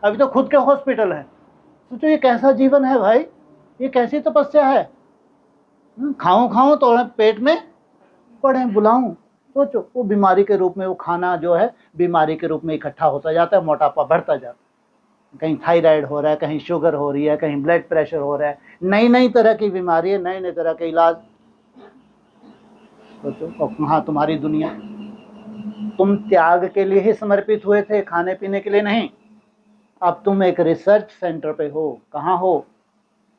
अभी तो खुद के हॉस्पिटल है। सोचो ये कैसा जीवन है भाई, ये कैसी तपस्या है। खाऊं खाऊं तो पेट में पड़े बुलाऊं। सोचो वो बीमारी के रूप में, वो खाना जो है बीमारी के रूप में इकट्ठा होता जाता है, मोटापा बढ़ता जाता है। कहीं थायराइड हो रहा है, कहीं शुगर हो रही है, कहीं ब्लड प्रेशर हो रहा है, नई नई तरह की बीमारी है, नए नए तरह के इलाज। सोचो कहाँ तुम्हारी दुनिया। तुम त्याग के लिए ही समर्पित हुए थे, खाने पीने के लिए नहीं। अब तुम एक रिसर्च सेंटर पे हो। कहाँ हो?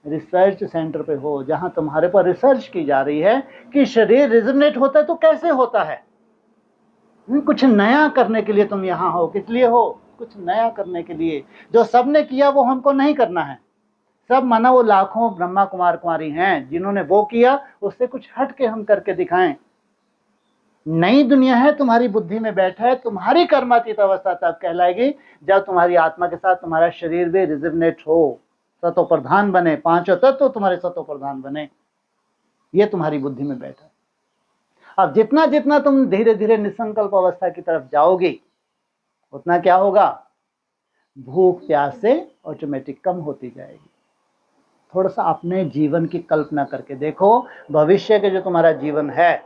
रिसर्च सेंटर पे हो, जहां तुम्हारे पर रिसर्च की जा रही है कि शरीर रिजोनेट होता है तो कैसे होता है। कुछ नया करने के लिए तुम यहाँ हो। किस लिए हो? कुछ नया करने के लिए। जो सबने किया वो हमको नहीं करना है। सब माना वो लाखों ब्रह्मा कुमार कुमारी हैं, जिन्होंने वो किया उससे कुछ हट के हम करके दिखाएं। नई दुनिया है, तुम्हारी बुद्धि में बैठा है। तुम्हारी कर्मातीत अवस्था तब कहलाएगी जब तुम्हारी आत्मा के साथ तुम्हारा शरीर भी रिजोनेट हो, सतो प्रधान बने, पांचों तत्व तुम्हारे सतो प्रधान बने। ये तुम्हारी बुद्धि में बैठा है। अब जितना जितना तुम धीरे धीरे निसंकल्प अवस्था की तरफ जाओगे, उतना क्या होगा? भूख प्यास से ऑटोमेटिक कम होती जाएगी। थोड़ा सा अपने जीवन की कल्पना करके देखो। भविष्य के जो तुम्हारा जीवन है,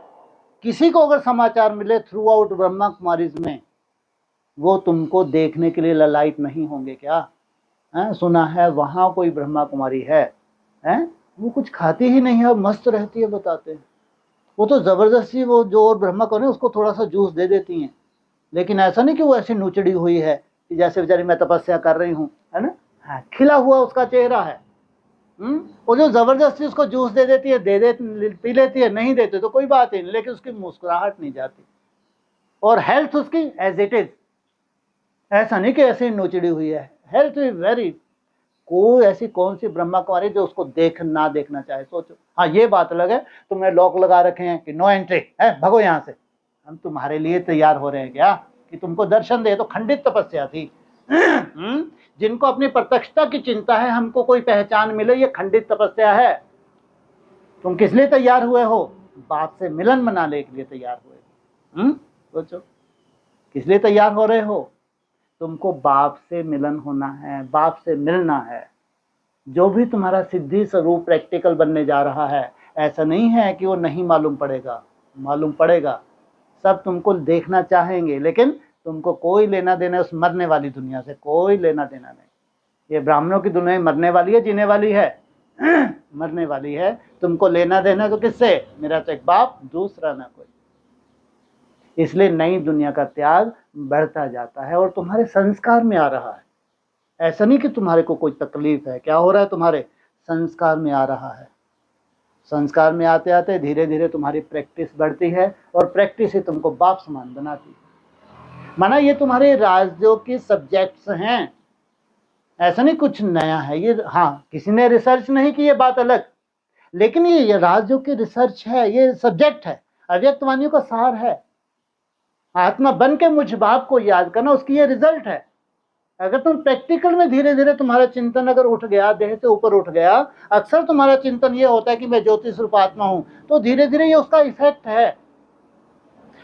किसी को अगर समाचार मिले थ्रू आउट ब्रह्मा कुमारीज में, वो तुमको देखने के लिए ललायत नहीं होंगे क्या? सुना है वहाँ कोई ब्रह्मा कुमारी है, वो कुछ खाती ही नहीं है, मस्त रहती है, बताते हैं। वो तो ज़बरदस्ती वो जो और ब्रह्मा कुमारी उसको थोड़ा सा जूस दे देती हैं, लेकिन ऐसा नहीं कि वो ऐसी नुचड़ी हुई है कि जैसे बेचारी मैं तपस्या कर रही हूँ, है ना, खिला हुआ उसका चेहरा है। वो जो ज़बरदस्ती उसको जूस दे देती है, पी लेती है, नहीं देते तो कोई बात ही नहीं, लेकिन उसकी मुस्कुराहट नहीं जाती और हेल्थ उसकी एज इट इज। ऐसा नहीं कि ऐसे ही नोचड़ी हुई है, हेल्थ इज वेरी, कोई ऐसी कौन सी ब्रह्मा कुमारी जो उसको ना देखना चाहे, सोचो। हाँ ये बात अलग है, तुमने लॉक लगा रखे हैं कि नो एंट्री है, भगो यहाँ से। हम तुम्हारे लिए तैयार हो रहे हैं क्या कि तुमको दर्शन दे? तो खंडित तपस्या थी। जिनको अपनी प्रत्यक्षता की चिंता है, हमको कोई पहचान मिले, ये खंडित तपस्या है। तुम किस लिए तैयार हुए हो? बाप से मिलन मनाने के लिए तैयार हुए। सोचो किस लिए तैयार हो रहे हो? तुमको बाप से मिलन होना है, बाप से मिलना है। जो भी तुम्हारा सिद्धि स्वरूप प्रैक्टिकल बनने जा रहा है, ऐसा नहीं है कि वो नहीं मालूम पड़ेगा, मालूम पड़ेगा। सब तुमको देखना चाहेंगे, लेकिन तुमको कोई लेना देना उस मरने वाली दुनिया से, कोई लेना देना नहीं। ये ब्राह्मणों की दुनिया मरने वाली है, जीने वाली है? मरने वाली है। तुमको लेना देना तो किससे? मेरा तो एक बाप, दूसरा ना कोई। इसलिए नई दुनिया का त्याग बढ़ता जाता है और तुम्हारे संस्कार में आ रहा है। ऐसा नहीं कि तुम्हारे को कोई तकलीफ है, क्या हो रहा है? तुम्हारे संस्कार में आ रहा है। संस्कार में आते आते धीरे धीरे तुम्हारी प्रैक्टिस बढ़ती है और प्रैक्टिस ही तुमको बाप समान बनाती है। माना ये तुम्हारे राज्यों के सब्जेक्ट्स हैं, ऐसा नहीं कुछ नया है ये। हाँ, किसी ने रिसर्च नहीं की, ये बात अलग, लेकिन ये राज्यों की रिसर्च है, ये सब्जेक्ट है, अव्यक्तवाणियों का सार है। आत्मा बन के मुझ बाप को याद करना, उसकी ये रिजल्ट है। अगर तुम प्रैक्टिकल में धीरे धीरे तुम्हारा चिंतन अगर उठ गया, देह से ऊपर उठ गया, अक्सर तुम्हारा चिंतन ये होता है कि मैं ज्योतिष रूप आत्मा हूं, तो धीरे धीरे ये उसका इफेक्ट है।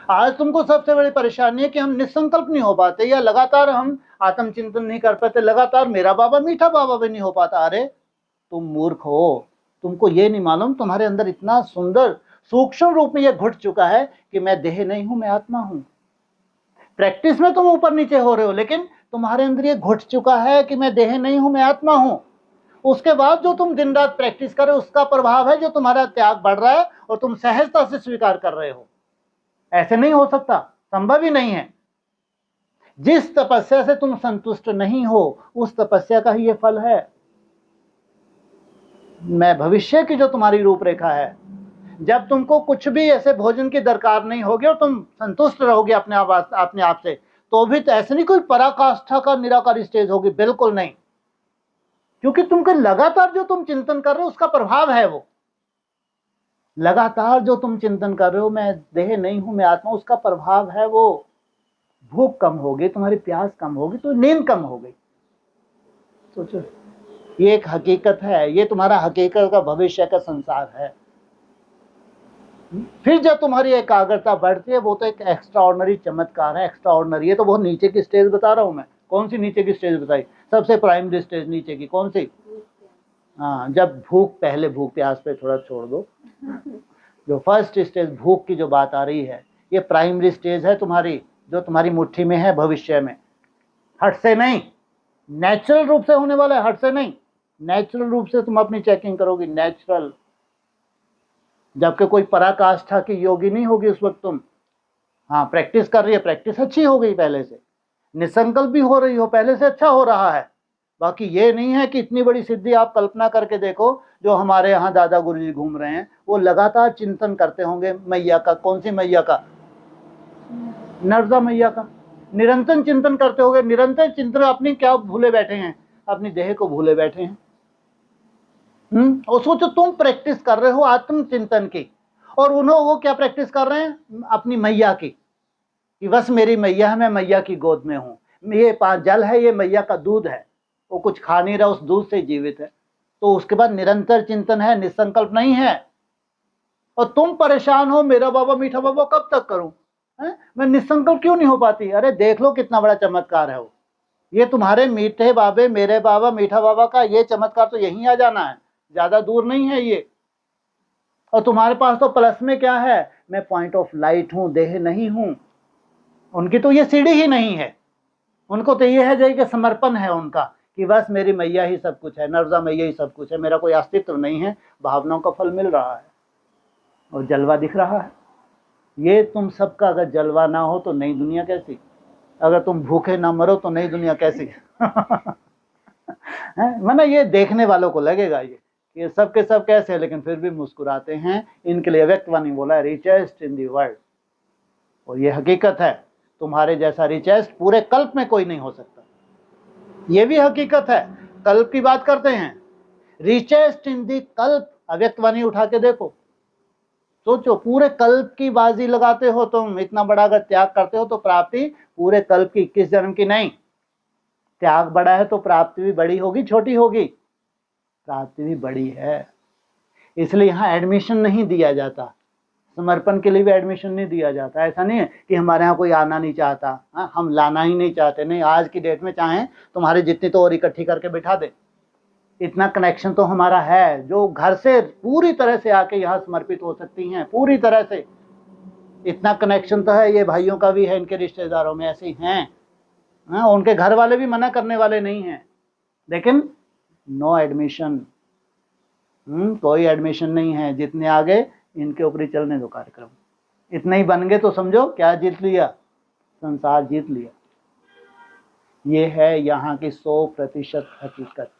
आज तुमको सबसे बड़ी परेशानी है कि हम निसंकल्प नहीं हो पाते, या लगातार हम आत्म चिंतन नहीं कर पाते, लगातार मेरा बाबा मीठा बाबा भी नहीं हो पाता। अरे तुम मूर्ख हो, तुमको ये नहीं मालूम तुम्हारे अंदर इतना सुंदर सूक्ष्म रूप में ये घुट चुका है कि मैं देह नहीं हूं, मैं आत्मा हूं। प्रैक्टिस में तुम ऊपर नीचे हो रहे हो, लेकिन तुम्हारे अंदर ये घुट चुका है कि मैं देह नहीं हूं, मैं आत्मा हूं। उसके बाद जो तुम दिन रात प्रैक्टिस कर रहे हो, उसका प्रभाव है जो तुम्हारा त्याग बढ़ रहा है और तुम सहजता से स्वीकार कर रहे हो। ऐसे नहीं हो सकता, संभव ही नहीं है। जिस तपस्या से तुम संतुष्ट नहीं हो, उस तपस्या का ही ये फल है। मैं भविष्य की जो तुम्हारी रूपरेखा है, जब तुमको कुछ भी ऐसे भोजन की दरकार नहीं होगी और तुम संतुष्ट रहोगे अपने आप से, तो भी तो ऐसे नहीं कोई पराकाष्ठा का निराकारी स्टेज होगी, बिल्कुल नहीं। क्योंकि तुमको लगातार जो तुम चिंतन कर रहे हो उसका प्रभाव है वो। लगातार जो तुम चिंतन कर रहे हो, मैं देह नहीं हूं, मैं आत्मा, उसका प्रभाव है वो। भूख कम होगी, तुम्हारी प्यास कम होगी, तो नींद कम हो गई। सोचो, ये एक हकीकत है, ये तुम्हारा हकीकत का भविष्य का संसार है। फिर जब तुम्हारी एकाग्रता बढ़ती है, वो तो एक एक्स्ट्रा ऑर्डिनरी चमत्कार है। एक्स्ट्रा ऑर्डिनरी, ये तो बहुत नीचे की स्टेज बता रहा हूं मैं। कौन सी नीचे की स्टेज बताई? सबसे प्राइमरी स्टेज नीचे की कौन सी? हाँ, जब भूख, पहले भूख प्यास पे थोड़ा छोड़ दो। जो फर्स्ट स्टेज भूख की जो बात आ रही है, ये प्राइमरी स्टेज है तुम्हारी, जो तुम्हारी मुट्ठी में है भविष्य में। हट से नहीं, नेचुरल रूप से होने वाला है, हट से नहीं। नेचुरल रूप से तुम अपनी चेकिंग करोगी, नेचुरल। जबकि कोई पराकाष्ठा की योगी नहीं होगी उस वक्त तुम। हाँ, प्रैक्टिस कर रही है, प्रैक्टिस अच्छी हो गई पहले से, निसंकल्प भी हो रही हो, पहले से अच्छा हो रहा है। बाकी ये नहीं है कि इतनी बड़ी सिद्धि आप कल्पना करके देखो, जो हमारे यहाँ दादा गुरुजी घूम रहे हैं, वो लगातार चिंतन करते होंगे मैया का। कौन सी मैया का? नर्मदा मैया का। निरंतर चिंतन करते होंगे, निरंतर चिंतन। अपनी क्या भूले बैठे हैं? अपनी देह को भूले बैठे हैं। और सोचो, तुम प्रैक्टिस कर रहे हो आत्म चिंतन की, और वो क्या प्रैक्टिस कर रहे हैं? अपनी मैया की, कि बस मेरी मैया है, मैं मैया की गोद में हूँ, ये जल है, ये मैया का दूध है। वो कुछ खा नहीं रहा, उस दूध से जीवित है। तो उसके बाद निरंतर चिंतन है, निसंकल्प नहीं है। और तुम परेशान हो, मेरा बाबा मीठा बाबा कब तक करूं, मैं निसंकल्प क्यों नहीं हो पाती? अरे देख लो कितना बड़ा चमत्कार है वो। ये तुम्हारे मीठे बाबे, मेरे बाबा, मीठा बाबा का ये चमत्कार तो यहीं आ जाना है, ज्यादा दूर नहीं है ये। और तुम्हारे पास तो प्लस में क्या है? मैं पॉइंट ऑफ लाइट हूं, देह नहीं हूं। उनकी तो ये सीढ़ी ही नहीं है। उनको तो ये है कि समर्पण है उनका, कि बस मेरी मैया ही सब कुछ है, नर्मदा मैया ही सब कुछ है, मेरा कोई अस्तित्व नहीं है। भावनाओं का फल मिल रहा है और जलवा दिख रहा है। ये तुम सबका अगर जलवा ना हो तो नई दुनिया कैसी? अगर तुम भूखे ना मरो तो नई दुनिया कैसी? माना ये देखने वालों को लगेगा ये सब के सब कैसे है, लेकिन फिर भी मुस्कुराते हैं। इनके लिए व्यक्तवाणी बोला, रिचेस्ट इन दी वर्ल्ड। और ये हकीकत है। तुम्हारे जैसा रिचेस्ट पूरे कल्प में कोई नहीं हो सकता। ये भी हकीकत है। कल्प की बात करते हैं, रिचेस्ट इन दी कल्प, अव्यक्त वाणी उठा के देखो, सोचो पूरे कल्प की बाजी लगाते हो तुम, इतना बड़ा अगर त्याग करते हो तो प्राप्ति पूरे कल्प की 21 जन्म की नहीं। त्याग बड़ा है तो प्राप्ति भी बड़ी होगी छोटी होगी? प्राप्ति भी बड़ी है। इसलिए यहाँ एडमिशन नहीं दिया जाता, समर्पण के लिए भी एडमिशन नहीं दिया जाता। ऐसा नहीं है कि हमारे यहाँ कोई आना नहीं चाहता, हाँ हम लाना ही नहीं चाहते, नहीं, आज की डेट में चाहें तुम्हारे जितनी तो और इकट्ठी करके बिठा दे, इतना कनेक्शन तो हमारा है, जो घर से पूरी तरह से आके यहाँ समर्पित हो सकती हैं, पूरी तरह से इतना कनेक्शन तो है। ये भाइयों का भी है, इनके रिश्तेदारों में ऐसे ही हैं, हाँ, उनके घर वाले भी मना करने वाले नहीं हैं, लेकिन नो एडमिशन, कोई एडमिशन नहीं है। जितने आगे इनके ऊपर ही चलने दो कार्यक्रम, इतने ही बन गए तो समझो क्या जीत लिया, संसार जीत लिया। ये है यहाँ की 100% हकीकत।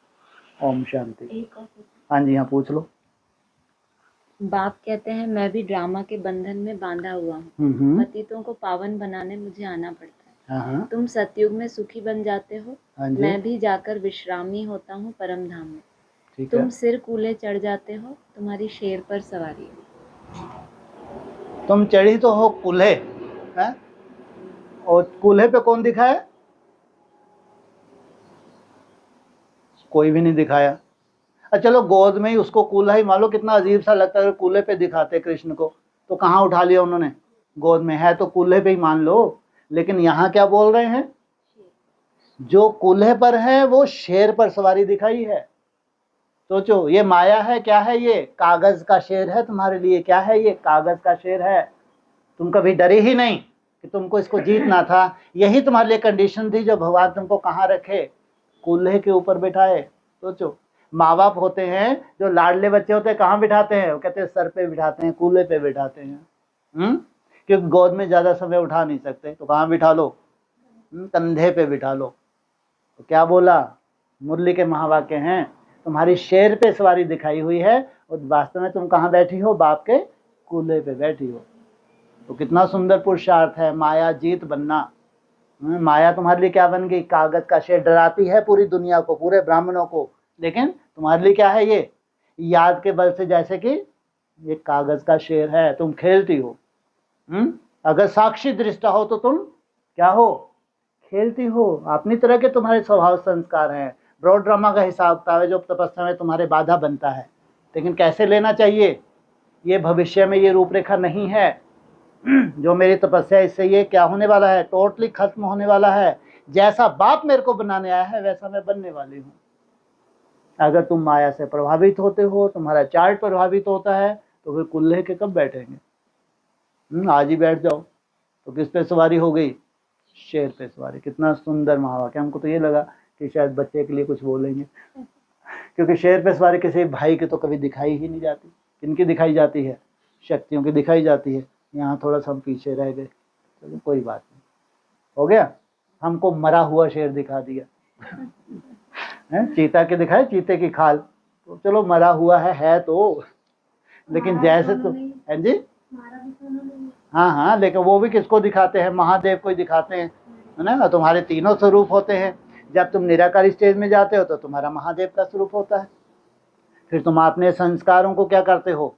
ओम शांति। हाँ जी, हाँ पूछ लो। बाप कहते हैं मैं भी ड्रामा के बंधन में बांधा हुआ हूँ, पतितों को पावन बनाने मुझे आना पड़ता है। हाँ, तुम सतयुग में सुखी बन जाते हो, हाँ जी, मैं भी जाकर विश्रामी होता हूँ परम धाम में। ठीक तुम है। सिर कूले चढ़ जाते हो, तुम्हारी शेर पर सवारी है। तुम चढ़ी तो हो कूल्हे, हैं? और कूल्हे पे कौन दिखाया? कोई भी नहीं दिखाया। अच्छा चलो गोद में ही उसको कूल्हा ही मान लो, कितना अजीब सा लगता है अगर कूल्हे पे दिखाते कृष्ण को, तो कहाँ उठा लिया उन्होंने? गोद में है तो कूल्हे पे ही मान लो। लेकिन यहाँ क्या बोल रहे हैं, जो कूल्हे पर है वो शेर पर सवारी दिखाई है। सोचो ये माया है, क्या है ये? कागज का शेर है तुम्हारे लिए। क्या है ये? कागज का शेर है। तुम कभी डरे ही नहीं कि तुमको इसको जीतना था। यही तुम्हारे लिए कंडीशन थी जो भगवान तुमको कहाँ रखे? कूल्हे के ऊपर बिठाए। सोचो माँ बाप होते हैं जो लाडले बच्चे होते हैं, कहाँ बिठाते हैं? वो कहते हैं सर पे बिठाते हैं, कूल्हे पे बिठाते हैं, क्योंकि गोद में ज्यादा समय उठा नहीं सकते, तो कहाँ बिठा लो? कंधे पे बिठा लो। तो क्या बोला? मुरली के महावाक्य हैं, तुम्हारी शेर पे सवारी दिखाई हुई है और वास्तव में तुम कहाँ बैठी हो? बाप के कूल्हे पे बैठी हो। तो कितना सुंदर पुरुषार्थ है, माया जीत बनना। माया तुम्हारे लिए क्या बन गई? कागज का शेर। डराती है पूरी दुनिया को, पूरे ब्राह्मणों को, लेकिन तुम्हारे लिए क्या है? ये याद के बल से जैसे कि ये कागज का शेर है, तुम खेलती हो। अगर साक्षी दृष्टा हो तो तुम क्या हो? खेलती हो। अपनी तरह के तुम्हारे स्वभाव संस्कार हैं। ब्रॉड ड्रामा का हिसाब किताब है जो तपस्या में तुम्हारे बाधा बनता है, लेकिन कैसे लेना चाहिए ये भविष्य में ये रूपरेखा नहीं है। जो मेरी तपस्या इससे ये क्या होने वाला है? टोटली खत्म होने वाला है। जैसा बाप मेरे को बनाने आया है वैसा मैं बनने वाली हूँ। अगर तुम माया से प्रभावित होते हो, तुम्हारा चार्ट प्रभावित होता है, तो फिर कुल्ले के कब बैठेंगे? आज ही बैठ जाओ। तो किस पे सवारी हो गई? शेर पे सवारी। कितना सुंदर महावाक्य। हमको तो ये लगा कि शायद बच्चे के लिए कुछ बोलेंगे, क्योंकि शेर पे सवारी किसी भाई की तो कभी दिखाई ही नहीं जाती। किनकी दिखाई जाती है? शक्तियों की दिखाई जाती है। यहाँ थोड़ा सा हम पीछे रह गए, चलो कोई बात नहीं, हो गया। हमको मरा हुआ शेर दिखा दिया चीता के दिखाए, चीते की खाल, तो चलो मरा हुआ है तो, लेकिन जैसे तो है जी, हाँ हाँ, लेकिन वो भी किसको दिखाते हैं? महादेव को ही दिखाते हैं, है ना। तुम्हारे तीनों स्वरूप होते हैं। जब तुम निराकार स्टेज में जाते हो तो तुम्हारा महादेव का स्वरूप होता है। फिर तुम अपने संस्कारों को क्या करते हो?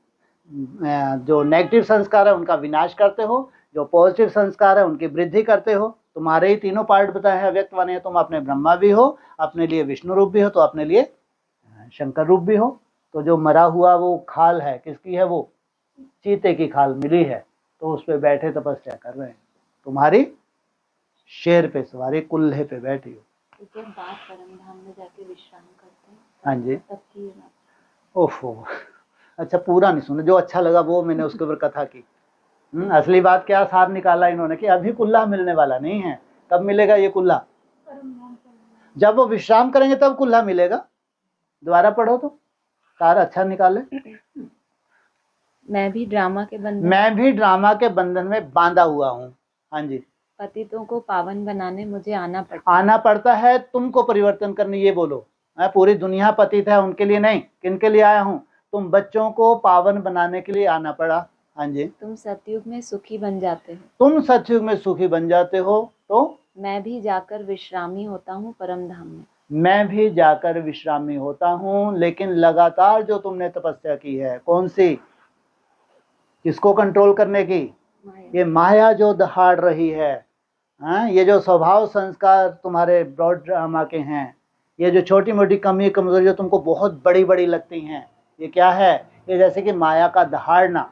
जो नेगेटिव संस्कार है उनका विनाश करते हो, जो पॉजिटिव संस्कार है उनकी वृद्धि करते हो। तुम्हारे ही तीनों पार्ट बताए हैं अव्यक्त वाणी। तुम अपने ब्रह्मा भी हो, अपने लिए विष्णु रूप भी हो, तो अपने लिए शंकर रूप भी हो। तो जो मरा हुआ वो खाल है, किसकी है? वो चीते की खाल मिली है, तो उस पर बैठे तपस्या कर रहे हैं। तुम्हारी शेर पे सवारी, कुल्हे पे बैठी हो। जब बाप परम धाम में जाके विश्राम करते हैं, हाँ जी। तब की ओफो, अच्छा पूरा नहीं सुना। जो अच्छा लगा वो मैंने उसके ऊपर कथा की। असली बात क्या सार निकाला इन्होंने कि अभी कुल्ला मिलने वाला नहीं है। कब मिलेगा ये कुल्ला? जब वो विश्राम करेंगे तब कुल्ला मिलेगा। दोबारा पढ़ो तो सार अच्छा निकाले। मैं भी ड्रामा के बंधन में बांधा हुआ हूँ। हाँ जी। पतितों को पावन बनाने मुझे आना पड़ता है। तुमको परिवर्तन करने, ये बोलो। पूरी दुनिया पतित है, उनके लिए नहीं। किनके लिए आया हूँ? तुम बच्चों को पावन बनाने के लिए आना पड़ा। हाँ जी, तुम सतयुग में सुखी बन जाते हो, तुम सतयुग में सुखी बन जाते हो तो मैं भी जाकर विश्रामी होता हूँ परम धाम में। मैं भी जाकर विश्रामी होता हूँ। लेकिन लगातार जो तुमने तपस्या की है, कौन सी, किसको कंट्रोल करने की, माया। ये माया जो दहाड़ रही है, हाँ, ये जो स्वभाव संस्कार तुम्हारे ब्रॉड ड्रामा के हैं, ये जो छोटी मोटी कमी कमजोरी जो तुमको बहुत बड़ी बड़ी लगती हैं, ये क्या है, ये जैसे कि माया का दहाड़ना।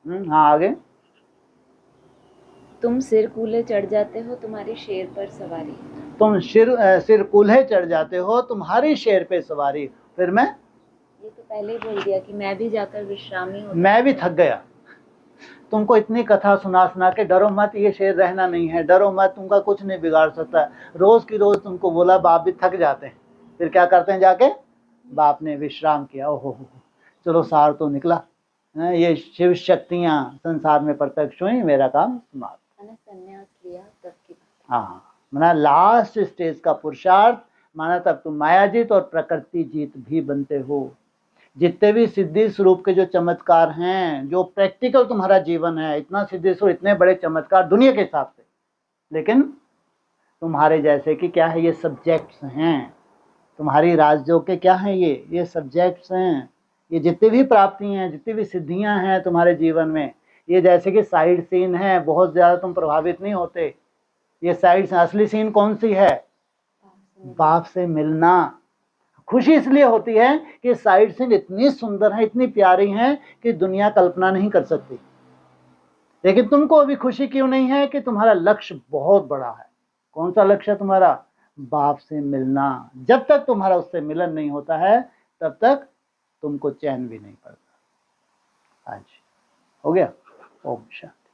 हाँ, आगे। तुम सिर कूले चढ़ जाते हो, तुम्हारी शेर पर सवारी। तुम सिर कूल्हे चढ़ जाते हो, तुम्हारी शेर पे सवारी। फिर मैं ये तो पहले ही बोल दिया कि मैं भी जाकर विश्रामी होता मैं भी थक गया। तुमको इतनी कथा सुना सुना के डरो मत, ये शेर रहना नहीं है, डरो मत, तुमका कुछ नहीं बिगाड़ सकता। रोज की रोज तुमको बोला, बाप भी थक जाते हैं। फिर क्या करते हैं जाके, बाप ने विश्राम किया। ओहो हो, चलो सार तो निकला। ये शिव शक्तियां संसार में प्रत्यक्ष हुई, मेरा काम समाप्त। मैंने संन्यास लिया तब की बात। हाँ, माना लास्ट स्टेज का पुरुषार्थ, माना तब तुम माया जीत और प्रकृति जीत भी बनते हो। जितने भी सिद्धि स्वरूप के जो चमत्कार हैं, जो प्रैक्टिकल तुम्हारा जीवन है, इतना सिद्धि स्वरूप, इतने बड़े चमत्कार दुनिया के हिसाब से, लेकिन तुम्हारे जैसे कि क्या है, ये सब्जेक्ट्स हैं। तुम्हारी राजयोग के क्या हैं, ये सब्जेक्ट्स हैं। ये जितनी भी प्राप्ति हैं, जितनी भी सिद्धियां हैं तुम्हारे जीवन में, ये जैसे कि साइड सीन है, बहुत ज़्यादा तुम प्रभावित नहीं होते। ये साइड, असली सीन कौन सी है, बाप से मिलना। खुशी इसलिए होती है कि साइड सीन इतनी सुंदर है, इतनी प्यारी है कि दुनिया कल्पना नहीं कर सकती। लेकिन तुमको अभी खुशी क्यों नहीं है कि तुम्हारा लक्ष्य बहुत बड़ा है। कौन सा लक्ष्य है तुम्हारा, बाप से मिलना। जब तक तुम्हारा उससे मिलन नहीं होता है, तब तक तुमको चैन भी नहीं पड़ता। आज हो गया। ओम शांति।